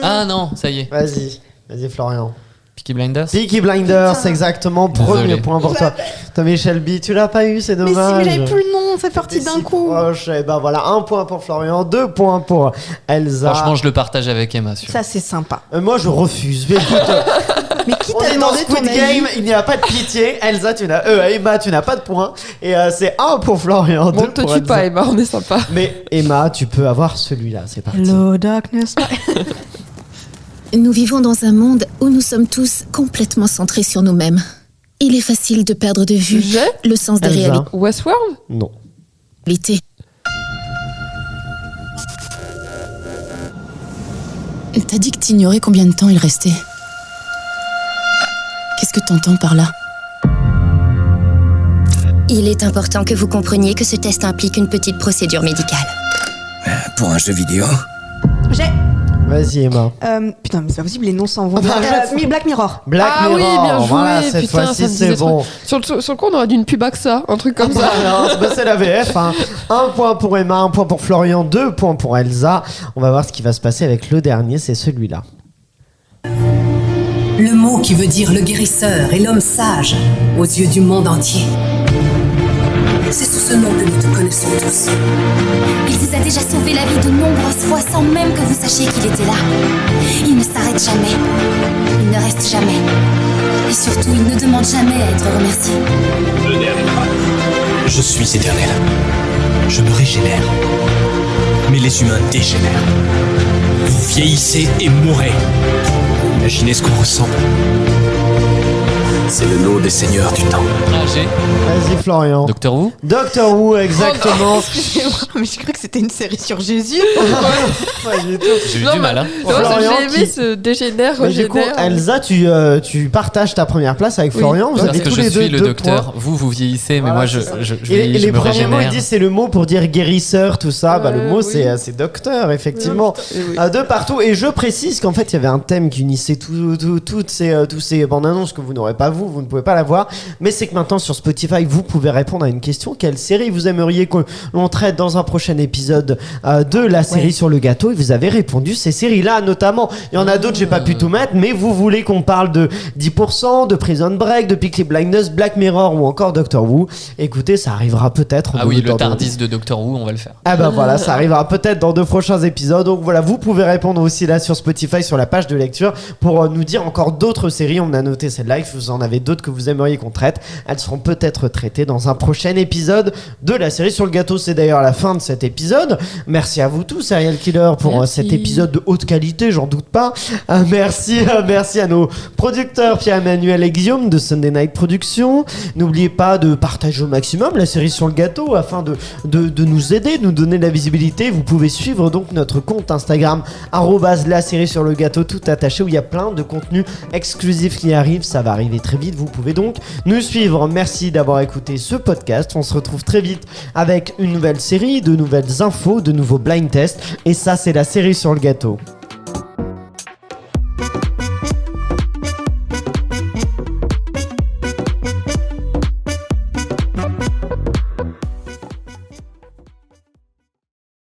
Ah non, ça y est. Vas-y Florian. Peaky Blinders. Peaky Blinders, exactement. Premier Désolé. point pour toi. Tommy Shelby, tu l'as pas eu, c'est Mais dommage. si, mais j'avais plus le nom, c'est parti d'un coup. Proche. Et ben voilà, 1 point pour Florian, 2 points pour Elsa. Franchement, je le partage avec Emma. Ça, c'est sympa. Moi, je refuse. Mais écoute, Mais qui on t'a est dans demandé ton Squid avis? Game, il n'y a pas de pitié. Elsa, Emma, tu n'as pas de points. Et c'est 1 pour Florian, 2 Bon, te pour tue Elsa. pas, Emma, on est sympa. Mais Emma, tu peux avoir celui-là, c'est parti. Hello, darkness. Nous vivons dans un monde où nous sommes tous complètement centrés sur nous-mêmes. Il est facile de perdre de vue le sens des Elsa. Westworld. Non. réalités. T'as dit que t'ignorais combien de temps il restait. Qu'est-ce que t'entends par là? Il est important que vous compreniez que ce test implique une petite procédure médicale. Pour un jeu vidéo. J'ai. Vas-y Emma. Putain, mais c'est pas possible, les noms s'en vont. Bah, Black Mirror. Black Ah Mirror. oui, bien joué. Voilà, cette Putain, fois-ci ça me c'est disait bon. Sur le coup, on aurait dû une pub AXA, un truc comme ça. C'est la VF. 1 point pour Emma, 1 point pour Florian, 2 points pour Elsa. On va voir ce qui va se passer avec le dernier, c'est celui-là. Le mot qui veut dire le guérisseur et l'homme sage aux yeux du monde entier. C'est sous ce nom que nous te connaissons tous. Il vous a déjà sauvé la vie de nombreuses fois sans même que vous sachiez qu'il était là. Il ne s'arrête jamais. Il ne reste jamais. Et surtout, il ne demande jamais à être remercié. Je suis éternel. Je me régénère. Mais les humains dégénèrent. Vous vieillissez et mourrez. Imaginez ce qu'on ressemble. C'est le lot des seigneurs du temps. Ah, j'ai. Vas-y Florian. Doctor Who. Doctor Who, exactement. Excusez-moi, mais j'ai cru que c'était une série sur Jésus. Pas du tout. J'ai eu Non, du mal, hein. Non, Florian j'ai aimé qui- ce dégénère, Mais du coup, régénère. Elsa, tu partages ta première place avec Oui. Florian. Vous Parce avez que tous je les deux suis le 2 docteur. points. Vous vieillissez, mais Voilà, moi, c'est je ça. vieillis, Et je les me premiers mots, ils régénère. disent c'est le mot pour dire guérisseur, tout ça. Bah, le mot, oui. c'est docteur, effectivement. Oui. De partout. Et je précise qu'en fait, il y avait un thème qui unissait toutes ces bandes annonces que vous n'aurez pas vous ne pouvez pas la voir. Mais c'est que maintenant, sur Spotify, vous pouvez répondre à une question. Quelle série vous aimeriez qu'on traite dans un prochain épisode de la série sur le gâteau? Et vous avez répondu ces séries-là, notamment. Il y en a d'autres, j'ai pas pu tout mettre, mais vous voulez qu'on parle de 10%, de Prison Break, de Peaky Blinders, Black Mirror ou encore Doctor Who. Écoutez, ça arrivera peut-être. Ah oui, le dans- Tardis de Doctor Who, on va le faire. Ah bah voilà, ça arrivera peut-être dans 2 prochains épisodes. Donc voilà, vous pouvez répondre aussi là sur Spotify, sur la page de lecture, pour nous dire encore d'autres séries. On a noté celle-là, vous en avez d'autres que vous aimeriez qu'on traite. Elles seront peut-être traitées dans un prochain épisode de la série sur le gâteau. C'est d'ailleurs la fin de cet épisode. Merci à vous tous, Serial Killer, pour Merci. cet épisode de haute qualité, j'en doute pas. Merci à nos producteurs Pierre-Emmanuel et Guillaume de Sunday Night Productions. N'oubliez pas de partager au maximum la série sur le gâteau afin de nous aider, de nous donner de la visibilité. Vous pouvez suivre donc notre compte Instagram @la série sur le gâteau tout attaché, où il y a plein de contenus exclusifs qui arrivent. Ça va arriver très vite. Vous pouvez donc nous suivre. Merci d'avoir écouté ce podcast. On se retrouve très vite avec une nouvelle série, de nouvelles infos, de nouveaux blind tests. Et ça, c'est la série sur le gâteau.